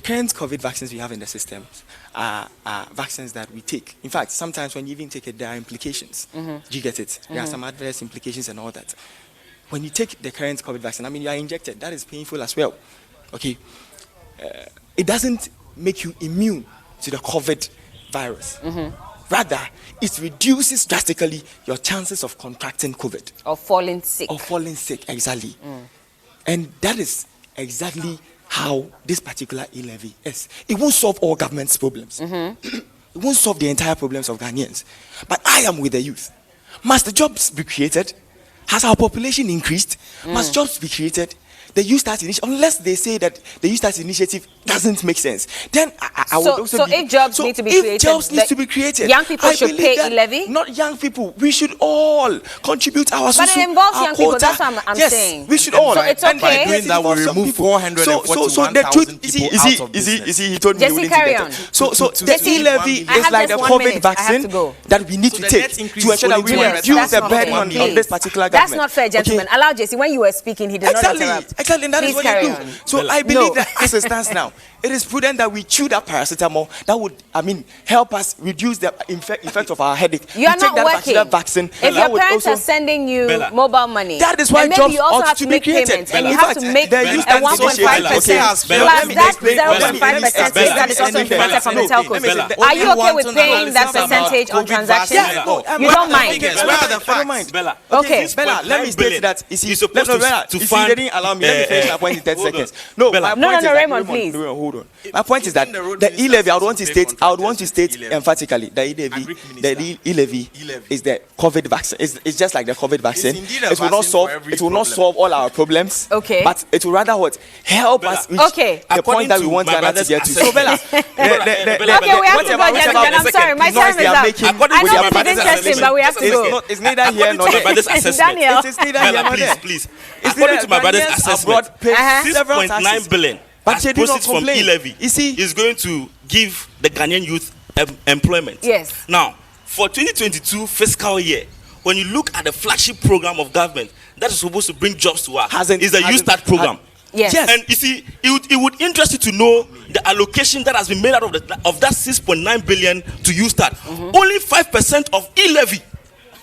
current COVID vaccines we have in the system are vaccines that we take. In fact, sometimes when you even take it, there are implications. Do you get it? There are some adverse implications and all that. When you take the current COVID vaccine, I mean, you are injected. That is painful as well. Okay? It doesn't make you immune to the COVID virus. Rather, it reduces drastically your chances of contracting COVID. Or falling sick. Exactly. And that is exactly how this particular e-levy is. It won't solve all government's problems. It it won't solve the entire problems of Ghanaians. But I am with the youth. Must the jobs be created? Has our population increased? Must jobs be created? The Youth Start Initiative, unless they say that the Youth Start Initiative doesn't make sense, then I would also So if jobs need to be created, jobs need to be created, young people should pay e-levy? Not young people. We should all contribute our But it involves young people, that's what I'm yes, saying. we should all. So it's okay. By doing that, we remove 441,000 people out of business. He told me Jesse, he wouldn't carry do that. on. So the e-levy I is have like the just 1 COVID minute. I have vaccine to go. that we need So to the take net increase to ensure that is we only reduce the 200,000 burden on Please. this particular government. That's not fair, gentlemen. Okay? Allow Jesse. When you were speaking, he did not interrupt. Exactly, and that is Please what carry you do. on. So Bella. I believe No. that as it stands now, it is prudent that we chew that paracetamol. That would, help us reduce the effect of our headache. You are We take not that working. particular vaccine. If that your would parents also- are sending you Bella. mobile money, That is why and maybe jobs you also ought have to to be make created. payments, and In you have fact, to make the a Youth Start 1.5%. Bella, Plus let me that explain. 0.5% Bella, that is also implemented from the telcos. Bella. Are you okay with paying that percentage on transactions? Yeah, no, You don't mind? Where are the I facts? don't mind. Bella. Okay. Bella, let me 6.9 state billion that. You see, is supposed Bella, to you see, fund, they didn't allow me. Let me finish my point in 30 hold on. seconds. No, Bella. my No, point is that- Raymond, please. Hold on. My point is that Even the road the minister e-levy, I would says want to to pay state, contractors emphatically, the e-levy is the COVID vaccine. It's just like the COVID vaccine. indeed a It will not vaccine solve. for every It will not problem. solve all our problems. Okay. But it will rather what help us reach Okay. the According point that we to want my Ghana to brother's get to. So assessment- Bella, Okay, we have to go, gentlemen. I'm sorry, my time is up. According I to know my this is brother's interesting, but we have to go. It's neither here According nor to my there. brother's assessment, Daniel. It is neither here Bella, nor there. please. It's According neither to my brother's Ghanaians assessment, abroad pay several 6.9 taxes. billion But as they do not proceeds from complain. e-levy You see- is going to give the Ghanaian youth employment. Yes. Now, for 2022 fiscal year, when you look at the flagship program of government that is supposed to bring jobs to us, is the Youth Start program. Yes. And you see, it would interest you to know the allocation that has been made out of that 6.9 billion to Youth Start. Only 5% of e-levy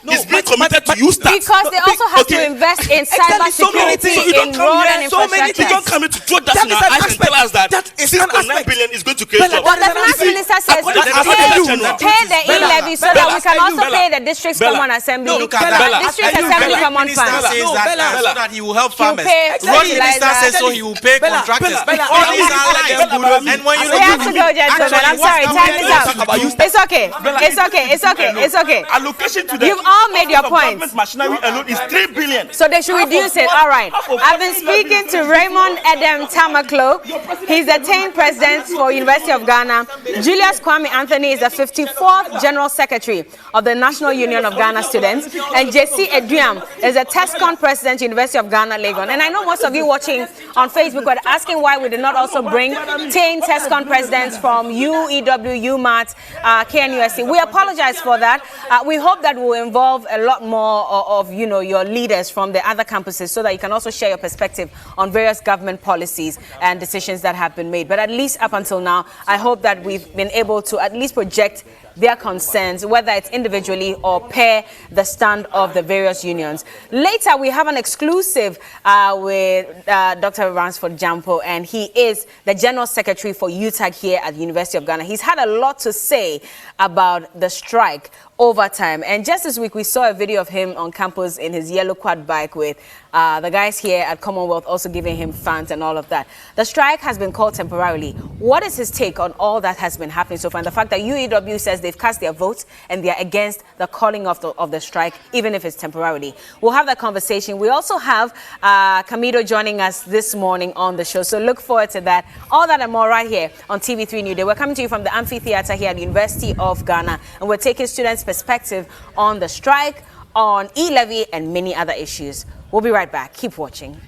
is being committed to Youth Start. Because they also have to invest in cyber security, in road and infrastructure. You don't come here to throw that in is our an eyes and aspect. tell us that That is 6.9 an aspect. billion is going to create Bella, jobs. But the That is finance an minister says According to the pay the Bella, e-levy so Bella, that we can Bella, also Bella, pay the district Bella. common assembly. No, look at that. Bella, District Bella, assembly Bella, common Minister funds. says No, that Bella. so that he will help farmers. pay Road minister fertilizer. says so he will pay Bella, contractors. Bella, All Bella, these are Bella, lies. Bella, And when you We look have to go, gentlemen. I'm sorry, time is up. It's okay. It's okay. It's okay. It's okay. Allocation to the You've all made your of points. government machinery alone is 3 billion. So they should reduce it. All right. I've been speaking to Raymond Edem Tamaklo. He's the 10th president for University of Ghana. Julius Kwame Anthony is the 54th general secretary of the National Union of Ghana Students. And Jesse Eduam is the TESCON president, University of Ghana, Legon. And I know most of you watching on Facebook were asking why we did not also bring 10 TESCON presidents from UEW, UMAT, KNUSC. We apologize for that. We hope that will involve a lot more of your leaders from the other campuses so that you can also share your perspective on various government policies and decisions that have been made. But at least up until now, I hope that we've been able to at least project their concerns, whether it's individually or pair the stand of the various unions. Later, we have an exclusive with Dr. Ransford Jampo, and he is the General Secretary for UTAG here at the University of Ghana. He's had a lot to say about the strike over time. And just this week, we saw a video of him on campus in his yellow quad bike with the guys here at Commonwealth also giving him fans and all of that. The strike has been called temporarily. What is his take on all that has been happening so far? And the fact that UEW says they've cast their votes and they are against the calling of the strike, even if it's temporarily. We'll have that conversation. We also have Camido joining us this morning on the show. So look forward to that. All that and more right here on TV3 New Day. We're coming to you from the amphitheater here at the University of Ghana. And we're taking students' perspective on the strike, on e-levy, and many other issues. We'll be right back. Keep watching.